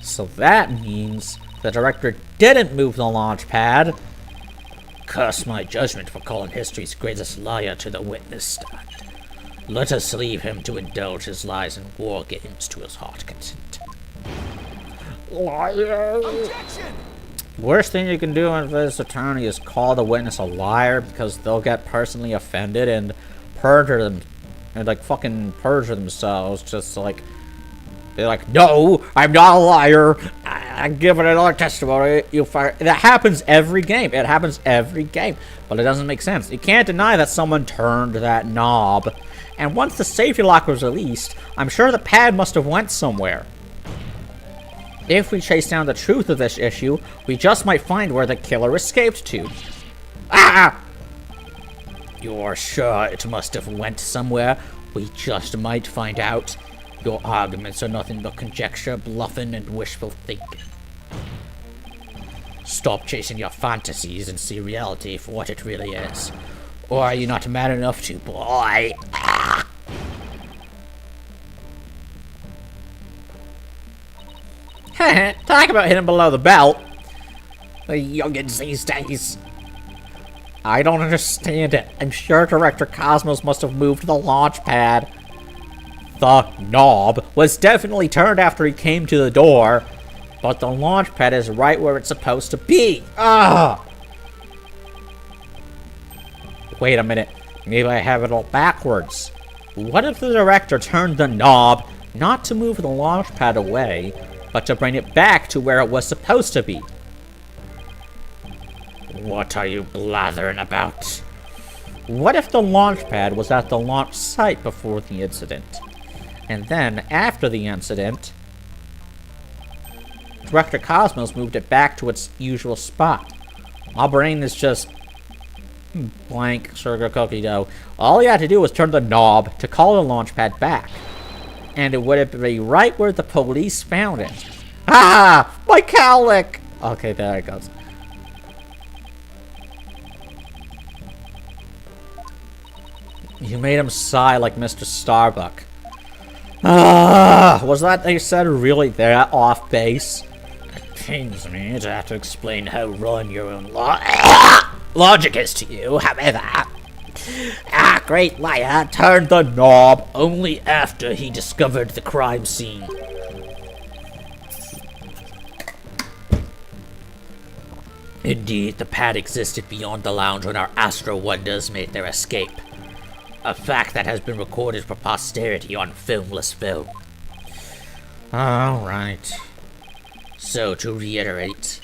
So that means the director didn't move the launch pad. Curse my judgment for calling history's greatest liar to the witness stand. Let us leave him to indulge his lies and war games to his heart content. Liar! Objection! Worst thing you can do in this attorney is call the witness a liar, because they'll get personally offended and perjure them, and like fucking perjure themselves, just like they're like, no, I'm not a liar. I'm giving another testimony. You fire. That happens every game. It happens every game, but it doesn't make sense. You can't deny that someone turned that knob, and once the safety lock was released, I'm sure the pad must have went somewhere. If we chase down the truth of this issue, we just might find where the killer escaped to. Ah! You're sure it must have went somewhere? We just might find out. Your arguments are nothing but conjecture, bluffing, and wishful thinking. Stop chasing your fantasies and see reality for what it really is. Or are you not man enough to, boy? Ah! Talk about hitting below the belt. The youngins these days. I don't understand it. I'm sure Director Cosmos must have moved the launch pad. The knob was definitely turned after he came to the door, but the launch pad is right where it's supposed to be. Ah! Wait a minute. Maybe I have it all backwards. What if the director turned the knob not to move the launch pad away, but to bring it back to where it was supposed to be? What are you blathering about? What if the launch pad was at the launch site before the incident? And then, after the incident, Director Cosmos moved it back to its usual spot. My brain is just blank sugar cookie dough. All he had to do was turn the knob to call the launch pad back, and it would be right where the police found it. Ah! My cowlick! Okay, there it goes. You made him sigh like Mr. Starbuck. Ah! Was that they said really that off base? It pains me to have to explain how wrong your own logic is to you, however. Our great liar turned the knob only after he discovered the crime scene. Indeed, the pad existed beyond the lounge when our Astro Wonders made their escape. A fact that has been recorded for posterity on filmless film. Alright. So, to reiterate,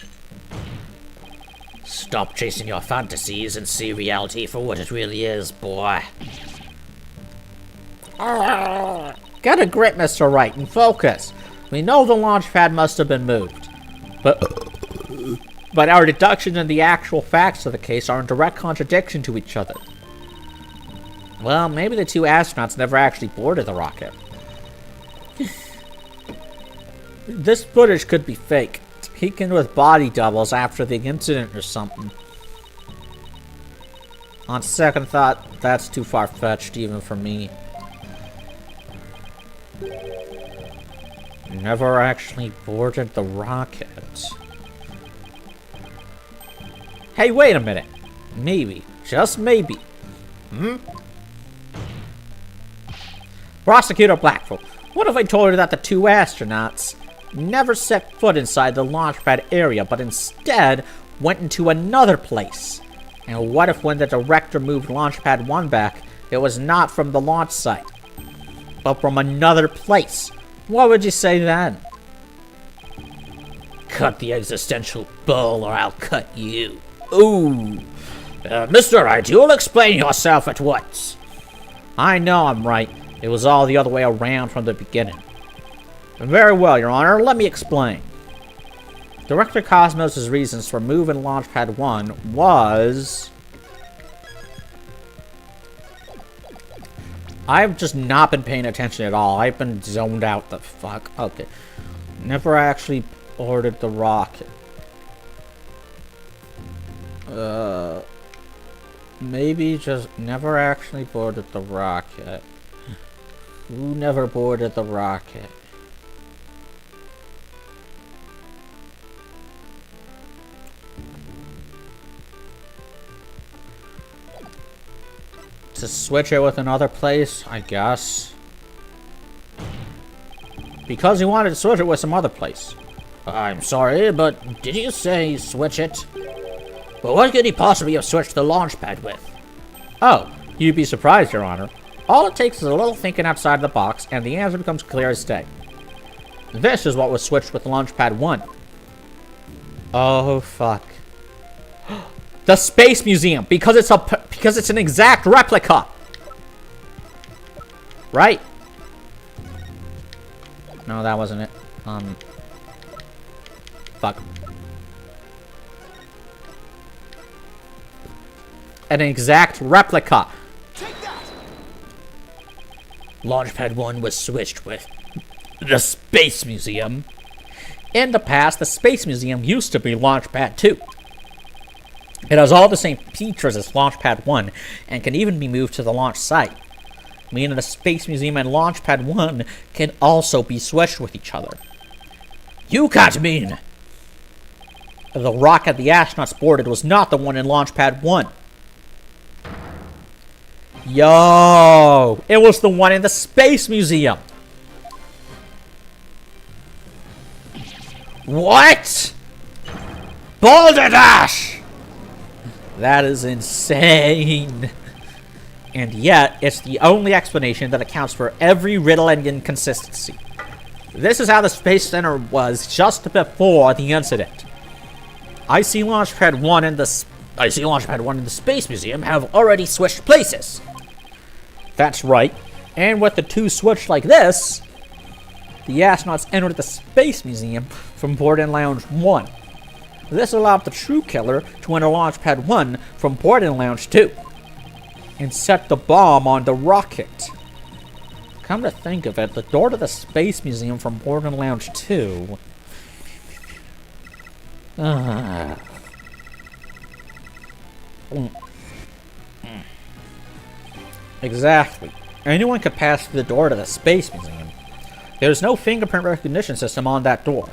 stop chasing your fantasies and see reality for what it really is, boy. Get a grip, Mr. Wright, and focus. We know the launch pad must have been moved. But our deductions and the actual facts of the case are in direct contradiction to each other. Well, maybe the two astronauts never actually boarded the rocket. This footage could be fake. Taken with body doubles after the incident or something. On second thought, that's too far-fetched even for me. Never actually boarded the rocket. Hey, wait a minute. Maybe, just maybe. Prosecutor Blackfoot, What if I told her that the two astronauts never set foot inside the launch pad area, but instead went into another place? And what if when the director moved launch pad 1 back, it was not from the launch site, but from another place? What would you say then? Cut the existential bull or I'll cut you. Ooh. Mr. Wright, you'll explain yourself at once. I know I'm right. It was all the other way around from the beginning. Very well, Your Honor. Let me explain. Director Cosmos' reasons for moving Launchpad 1 was... I've just not been paying attention at all. I've been zoned out the fuck. Okay. Never actually ordered the rocket. Maybe just never actually boarded the rocket. Who never boarded the rocket? To switch it with another place, I guess. Because he wanted to switch it with some other place. I'm sorry, but did you say switch it? But what could he possibly have switched the launch pad with? Oh, you'd be surprised, Your Honor. All it takes is a little thinking outside the box, and the answer becomes clear as day. This is what was switched with Launchpad 1. Oh, fuck. The Space Museum, because it's an exact replica. Right? No, that wasn't it. Fuck. An exact replica. Take that! Launchpad 1 was switched with the Space Museum. In the past, the Space Museum used to be Launchpad 2. It has all the same features as Launchpad 1, and can even be moved to the launch site, meaning the Space Museum and Launchpad 1 can also be switched with each other. You can't mean... The rocket the astronauts boarded was not the one in Launchpad 1. Yo! It was the one in the Space Museum! What? Balderdash! That is insane. And yet, it's the only explanation that accounts for every riddle and inconsistency. This is how the Space Center was just before the incident. I see Launchpad 1 and the Space Museum have already switched places. That's right. And with the two switched like this, the astronauts entered the Space Museum from boarding lounge 1. This allowed the true killer to enter Launchpad 1 from boarding lounge 2 and set the bomb on the rocket. Come to think of it, the door to the Space Museum from boarding lounge 2... Exactly. Anyone could pass through the door to the Space Museum. There's no fingerprint recognition system on that door.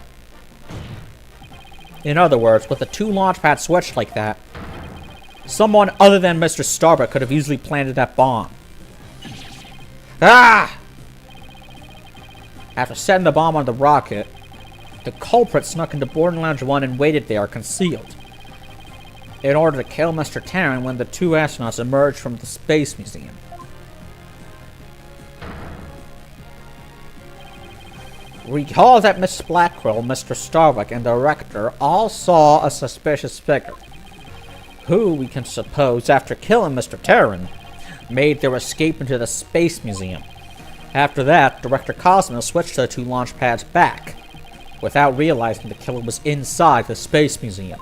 In other words, with the two launch pads switched like that, someone other than Mr. Starbuck could have easily planted that bomb. Ah! After setting the bomb on the rocket, the culprit snuck into boarding lounge 1 and waited there, concealed, in order to kill Mr. Terran when the two astronauts emerged from the Space Museum. Recall that Miss Blackwell, Mr. Starbuck, and the Rector all saw a suspicious figure, who, we can suppose, after killing Mr. Terran, made their escape into the Space Museum. After that, Director Cosmos switched the two launch pads back, without realizing the killer was inside the Space Museum.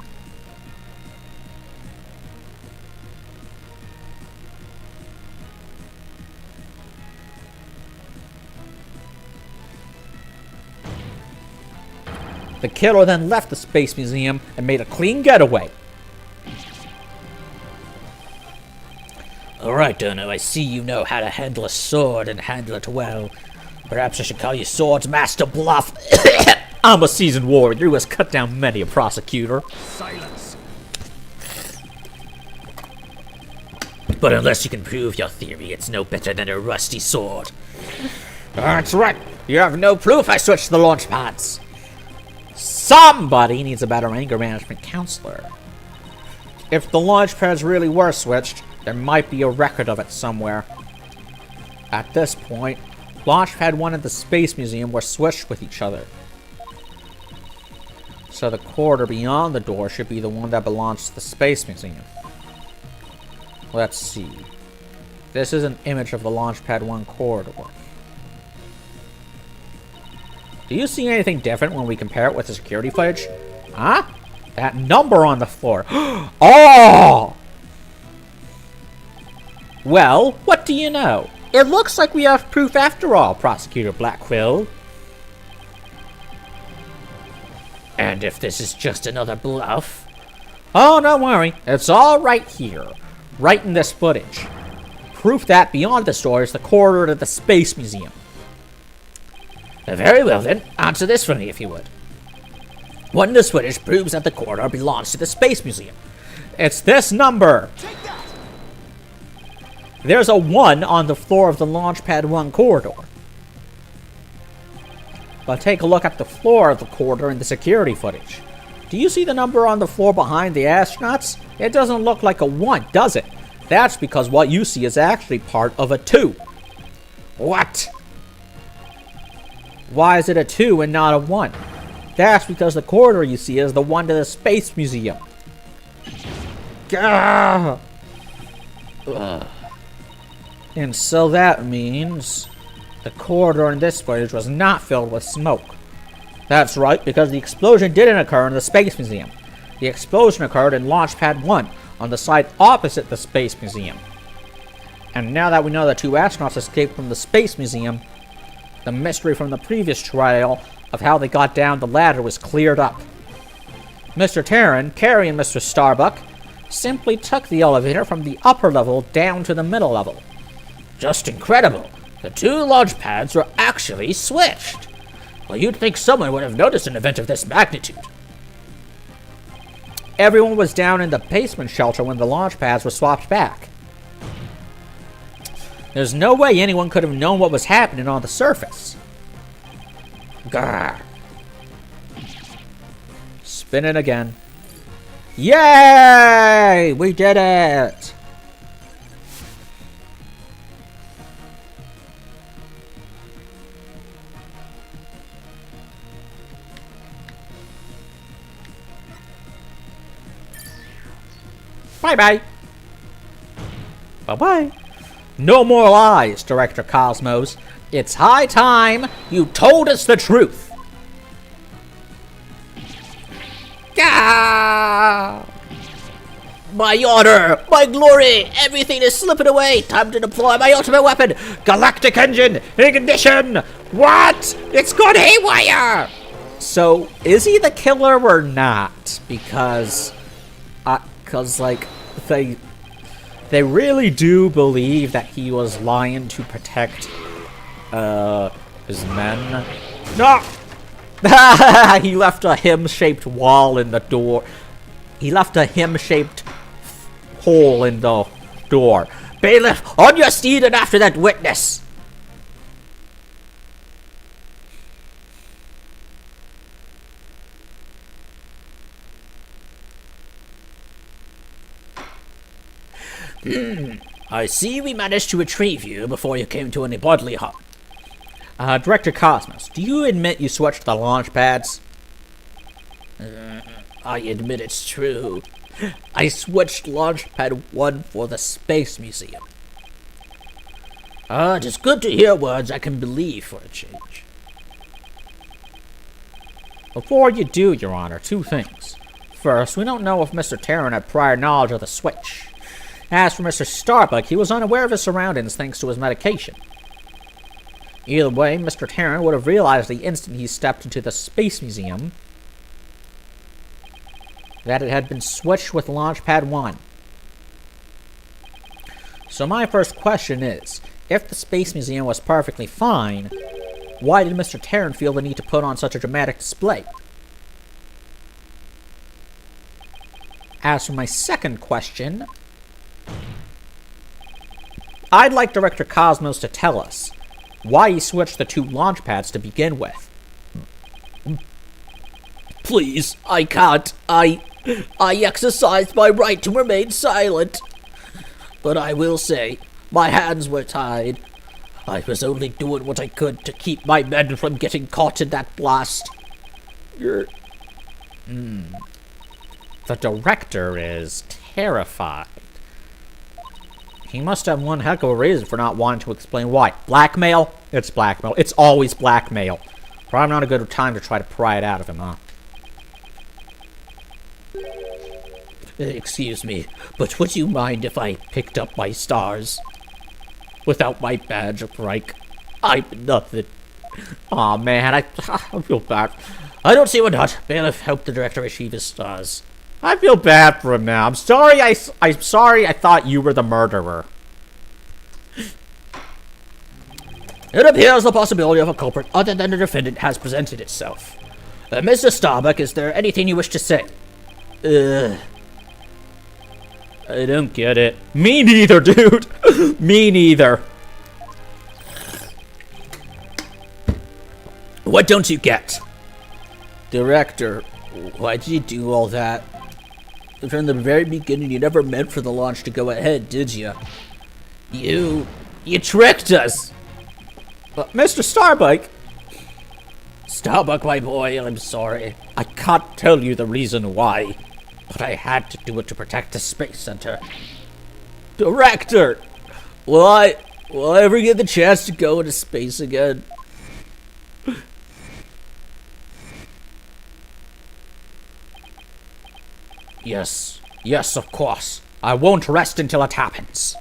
The killer then left the Space Museum and made a clean getaway. Alright, Dono, I see you know how to handle a sword and handle it well. Perhaps I should call you Swords Master Bluff. I'm a seasoned warrior who has cut down many a prosecutor. Silence. But unless you can prove your theory, it's no better than a rusty sword. That's right. You have no proof I switched the launch pads. Somebody needs a better anger management counselor. If the launch pads really were switched, there might be a record of it somewhere. At this point, Launchpad 1 and the Space Museum were switched with each other. So the corridor beyond the door should be the one that belongs to the Space Museum. Let's see. This is an image of the Launchpad 1 corridor. Do you see anything different when we compare it with the security footage? Huh? That number on the floor. Oh! Well, what do you know? It looks like we have proof after all, Prosecutor Blackquill. And if this is just another bluff? Oh, don't worry. It's all right here. Right in this footage. Proof that beyond this door is the corridor to the Space Museum. Very well then, answer this for me if you would. What in this footage proves that the corridor belongs to the Space Museum? It's this number. Take that! There's a 1 on the floor of the Launchpad 1 corridor. But take a look at the floor of the corridor in the security footage. Do you see the number on the floor behind the astronauts? It doesn't look like a 1, does it? That's because what you see is actually part of a 2. What? Why is it a 2 and not a 1? That's because the corridor you see is the one to the Space Museum. Gah! And so that means the corridor in this footage was not filled with smoke. That's right, because the explosion didn't occur in the Space Museum. The explosion occurred in Launchpad 1, on the side opposite the Space Museum. And now that we know the 2 astronauts escaped from the Space Museum, the mystery from the previous trial of how they got down the ladder was cleared up. Mr. Terran, Carrie, and Mr. Starbuck simply took the elevator from the upper level down to the middle level. Just incredible. The 2 launch pads were actually switched. Well, you'd think someone would have noticed an event of this magnitude. Everyone was down in the basement shelter when the launch pads were swapped back. There's no way anyone could have known what was happening on the surface. Grr. Spin it again. Yay! We did it! Bye-bye. Bye-bye. No more lies, Director Cosmos. It's high time you told us the truth. Gah! My honor, my glory, everything is slipping away. Time to deploy my ultimate weapon, Galactic Engine, ignition. What? It's gone haywire. So, is he the killer or not? Because like, they really do believe that he was lying to protect, his men. No! He left a him-shaped wall in the door. He left a him-shaped hole in the door. Bailiff, on your steed and after that witness. I see we managed to retrieve you before you came to any bodily harm. Director Cosmos, do you admit you switched the launch pads? I admit it's true. I switched Launchpad 1 for the Space Museum. It is good to hear words I can believe for a change. Before you do, Your Honor, 2 things. First, we don't know if Mr. Terran had prior knowledge of the switch. As for Mr. Starbuck, he was unaware of his surroundings thanks to his medication. Either way, Mr. Terran would have realized the instant he stepped into the Space Museum that it had been switched with Launchpad 1. So my first question is, if the Space Museum was perfectly fine, why did Mr. Terran feel the need to put on such a dramatic display? As for my second question, I'd like Director Cosmos to tell us, why he switched the 2 launch pads to begin with. Please, I can't. I exercised my right to remain silent. But I will say, my hands were tied. I was only doing what I could to keep my men from getting caught in that blast. The director is terrified. He must have one heck of a reason for not wanting to explain why. Blackmail? It's blackmail. It's always blackmail. Probably not a good time to try to pry it out of him, huh? Excuse me, but would you mind if I picked up my stars? Without my badge of rank, I'm nothing. Aw, man, I feel bad. I don't see why not. Bailiff helped the director achieve his stars. I feel bad for him now. I'm sorry I thought you were the murderer. It appears the possibility of a culprit other than the defendant has presented itself. Mr. Starbuck, is there anything you wish to say? I don't get it. Me neither, dude. Me neither. What don't you get? Director, why did you do all that? From the very beginning, you never meant for the launch to go ahead, did you? You tricked us! But Mr. Starbuck... Starbuck, my boy, I'm sorry. I can't tell you the reason why, but I had to do it to protect the Space Center. Director! Will I ever get the chance to go into space again? Yes, of course. I won't rest until it happens.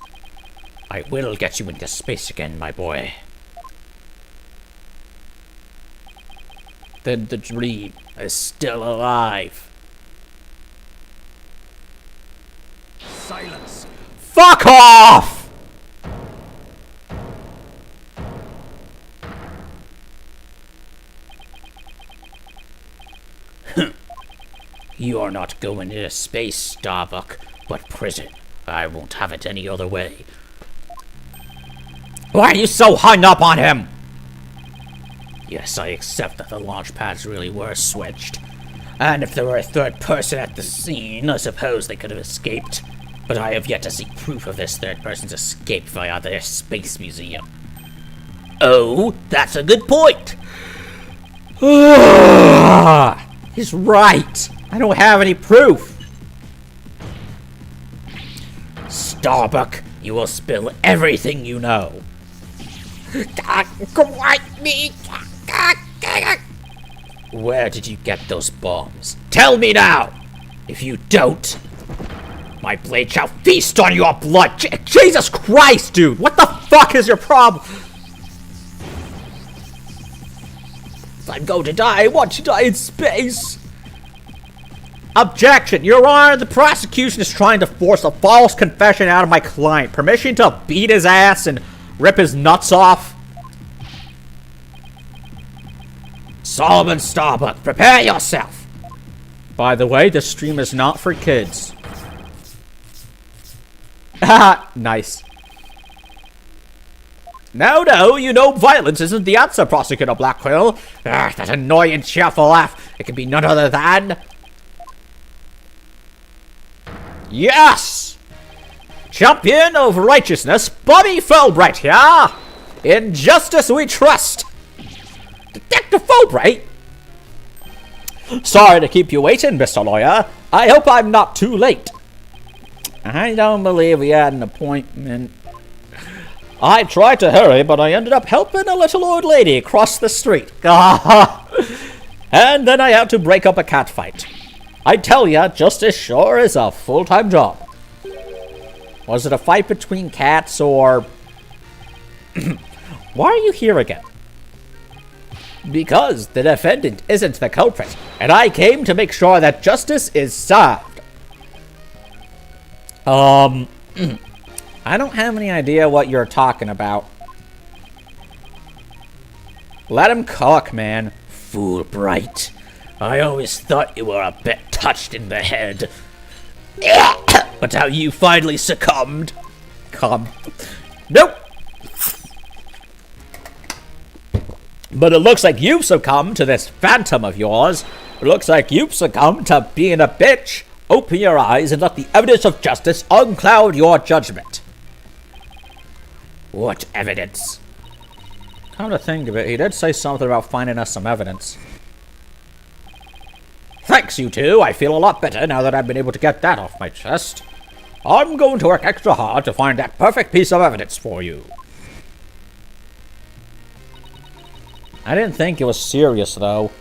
I will get you into space again, my boy. Then the dream is still alive. Silence. Fuck off! You're not going into space, Starbuck, but prison. I won't have it any other way. Why are you so hung up on him? Yes, I accept that the launch pads really were switched. And if there were a third person at the scene, I suppose they could have escaped. But I have yet to see proof of this third person's escape via their space museum. Oh, that's a good point! He's right. I don't have any proof. Starbuck, you will spill everything you know. Where did you get those bombs? Tell me now! If you don't, my blade shall feast on your blood! Jesus Christ, dude! What the fuck is your problem? If I'm going to die, I want to die in space! Objection! Your Honor, the prosecution is trying to force a false confession out of my client. Permission to beat his ass and rip his nuts off? Solomon Starbuck, prepare yourself! By the way, this stream is not for kids. Haha, nice. No, you know violence isn't the answer, Prosecutor Blackwell. That annoying, cheerful laugh. It can be none other than... Yes! Champion of righteousness, Bobby Fulbright here! In justice we trust! Detective Fulbright? Sorry to keep you waiting, Mr. Lawyer. I hope I'm not too late. I don't believe we had an appointment. I tried to hurry, but I ended up helping a little old lady cross the street. And then I had to break up a cat fight. I tell ya, justice sure is a full-time job. Was it a fight between cats or... Why are you here again? Because the defendant isn't the culprit, and I came to make sure that justice is served. I don't have any idea what you're talking about. Let him cook, man. Fulbright. I always thought you were a bit touched in the head. But how you finally succumbed. Come. Nope. But it looks like you've succumbed to this phantom of yours. It looks like you've succumbed to being a bitch. Open your eyes and let the evidence of justice uncloud your judgment. What evidence? Come to think of it, he did say something about finding us some evidence. Thanks, you two. I feel a lot better now that I've been able to get that off my chest. I'm going to work extra hard to find that perfect piece of evidence for you. I didn't think it was serious, though.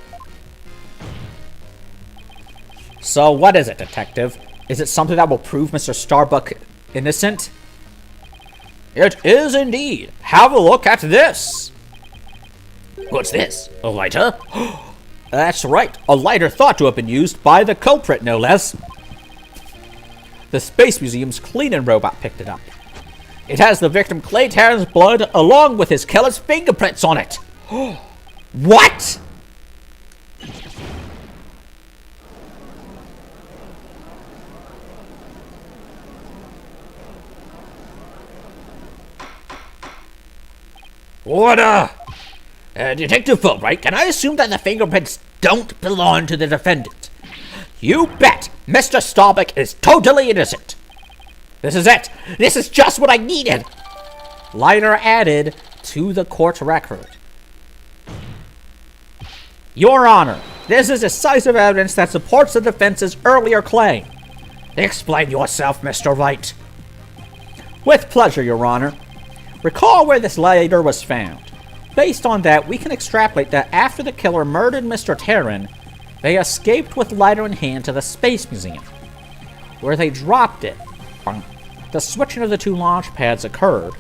So, what is it, Detective? Is it something that will prove Mr. Starbuck innocent? It is indeed. Have a look at this. What's this? A lighter? That's right. A lighter thought to have been used by the culprit, no less. The Space Museum's cleaning robot picked it up. It has the victim Clay Taryn's blood along with his killer's fingerprints on it. What? Order! Detective Fulbright, can I assume that the fingerprints don't belong to the defendant? You bet! Mr. Starbuck is totally innocent. This is it! This is just what I needed! Lighter added to the court record. Your Honor, this is decisive evidence that supports the defense's earlier claim. Explain yourself, Mr. Wright. With pleasure, Your Honor. Recall where this lighter was found. Based on that, we can extrapolate that after the killer murdered Mr. Taryn, they escaped with lighter in hand to the Space Museum, where they dropped it. The switching of the two launch pads occurred.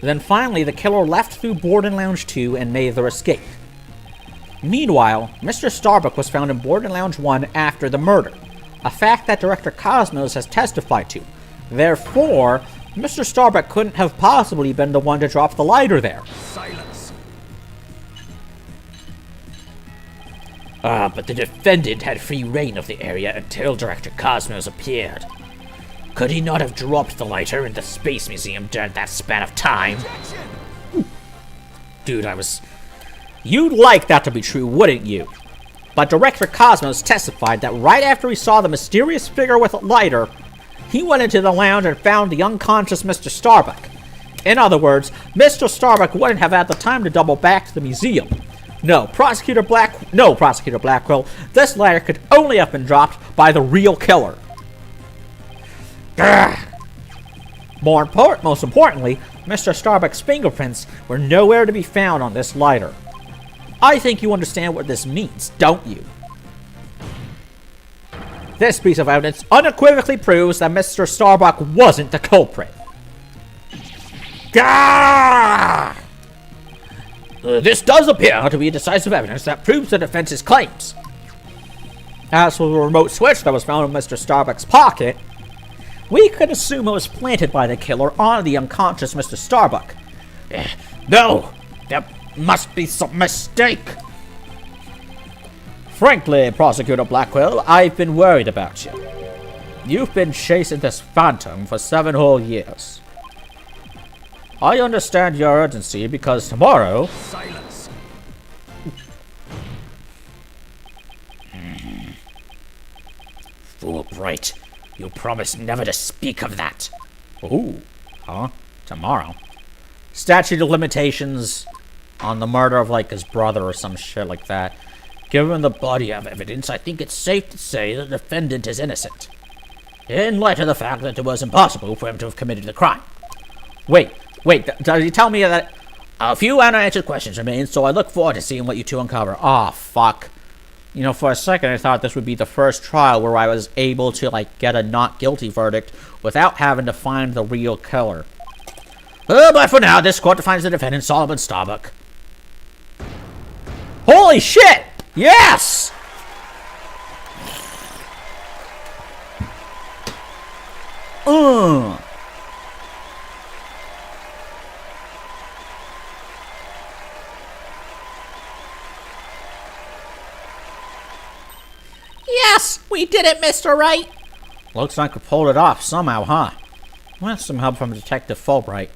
Then finally, the killer left through Boarding Lounge 2 and made their escape. Meanwhile, Mr. Starbuck was found in Boarding Lounge 1 after the murder, a fact that Director Cosmos has testified to. Therefore, Mr. Starbuck couldn't have possibly been the one to drop the lighter there. Silence. But the defendant had free reign of the area until Director Cosmos appeared. Could he not have dropped the lighter in the Space Museum during that span of time? Dude, You'd like that to be true, wouldn't you? But Director Cosmos testified that right after he saw the mysterious figure with a lighter, he went into the lounge and found the unconscious Mr. Starbuck. In other words, Mr. Starbuck wouldn't have had the time to double back to the museum. No, Prosecutor Blackwell, this lighter could only have been dropped by the real killer. Most importantly, Mr. Starbuck's fingerprints were nowhere to be found on this lighter. I think you understand what this means, don't you? This piece of evidence unequivocally proves that Mr. Starbuck wasn't the culprit. This does appear to be decisive evidence that proves the defense's claims. As for the remote switch that was found in Mr. Starbuck's pocket, we could assume it was planted by the killer on the unconscious Mr. Starbuck. No, there must be some mistake. Frankly, Prosecutor Blackwell, I've been worried about you. You've been chasing this phantom for 7 whole years. I understand your urgency because tomorrow... Silence. Fulbright, you promised never to speak of that. Ooh, huh? Tomorrow? Statute of limitations on the murder of, like, his brother or some shit like that. Given the body of evidence, I think it's safe to say the defendant is innocent. In light of the fact that it was impossible for him to have committed the crime. Wait, does he tell me that... A few unanswered questions remain, so I look forward to seeing what you two uncover. Oh, fuck. You know, for a second I thought this would be the first trial where I was able to, like, get a not guilty verdict without having to find the real killer. But for now, this court defines the defendant Solomon Starbuck. Holy shit! Yes! Yes! We did it, Mr. Wright! Looks like we pulled it off somehow, huh? With some help from Detective Fulbright.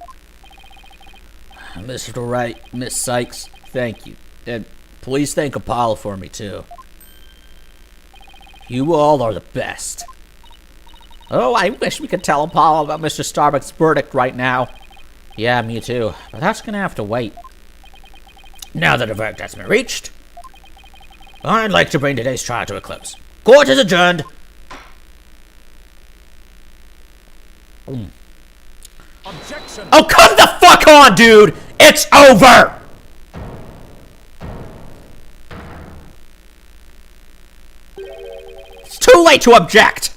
Mr. Wright, Miss Sykes, thank you. And please thank Apollo for me, too. You all are the best. Oh, I wish we could tell Apollo about Mr. Starbuck's verdict right now. Yeah, me too. But that's gonna have to wait. Now that a verdict has been reached, I'd like to bring today's trial to a close. Court is adjourned. Objection. Oh, come the fuck on, dude! It's over! It's too late to object!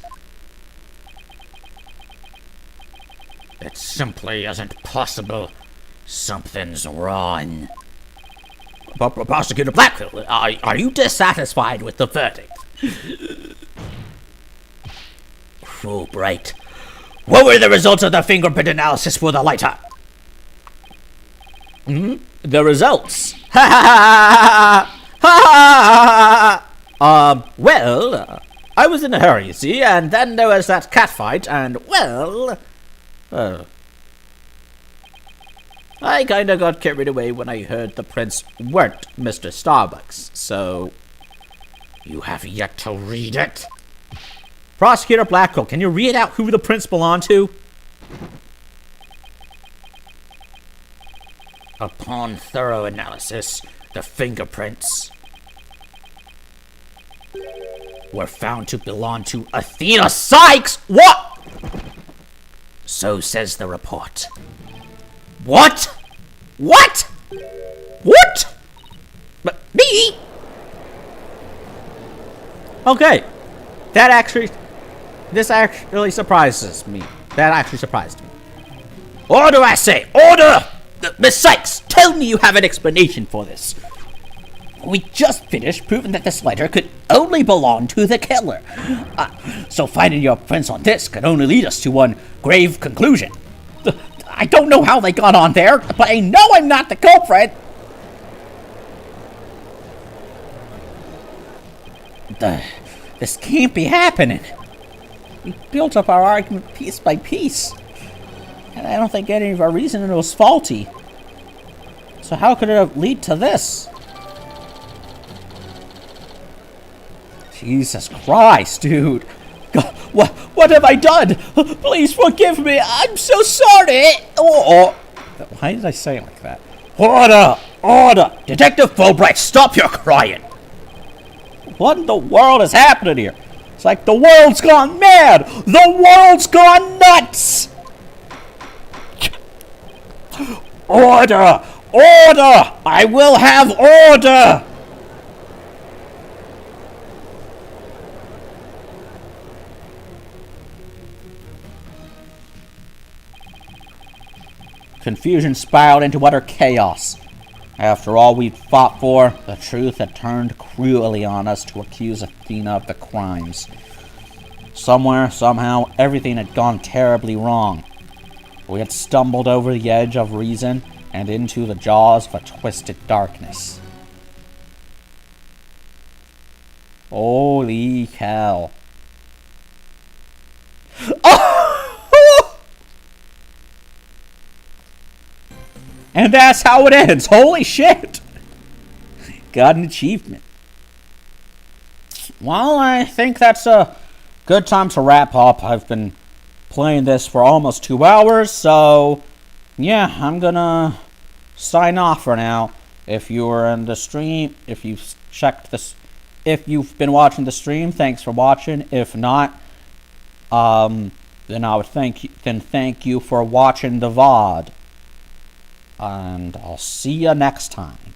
It simply isn't possible. Something's wrong. Prosecutor Blackfield, are you dissatisfied with the verdict? Fulbright, what were the results of the fingerprint analysis for the lighter? The results? Well, I was in a hurry, you see, and then there was that catfight, and, well, I kinda got carried away when I heard the prints weren't Mr. Starbuck's, so... You have yet to read it? Prosecutor Blackwell, can you read out who the prints belong to? Upon thorough analysis, the fingerprints were found to belong to Athena Sykes! What? So says the report. What? What? What? But me? Okay. This actually surprises me. That actually surprised me. Order, I say! Order! Miss Sykes, tell me you have an explanation for this. We just finished proving that this letter could only belong to the killer. So finding your prints on this could only lead us to one grave conclusion. I don't know how they got on there, but I know I'm not the culprit. This can't be happening. We built up our argument piece by piece, and I don't think any of our reasoning was faulty. So how could it lead to this? Jesus Christ, dude. God, what have I done? Please forgive me. I'm so sorry. Oh, why did I say it like that? Order! Order! Detective Fulbright, stop your crying. What in the world is happening here? It's like the world's gone mad. The world's gone nuts. Order! Order! I will have order! Confusion spiraled into utter chaos. After all we'd fought for, the truth had turned cruelly on us to accuse Athena of the crimes. Somewhere, somehow, everything had gone terribly wrong. We had stumbled over the edge of reason and into the jaws of a twisted darkness. Holy hell. And that's how it ends. Holy shit. Got an achievement. Well, I think that's a good time to wrap up. I've been playing this for almost 2 hours, so yeah, I'm gonna sign off for now. If you were in the stream, if you've checked this, if you've been watching the stream, thanks for watching. If not, then I would thank you for watching the VOD. And I'll see you next time.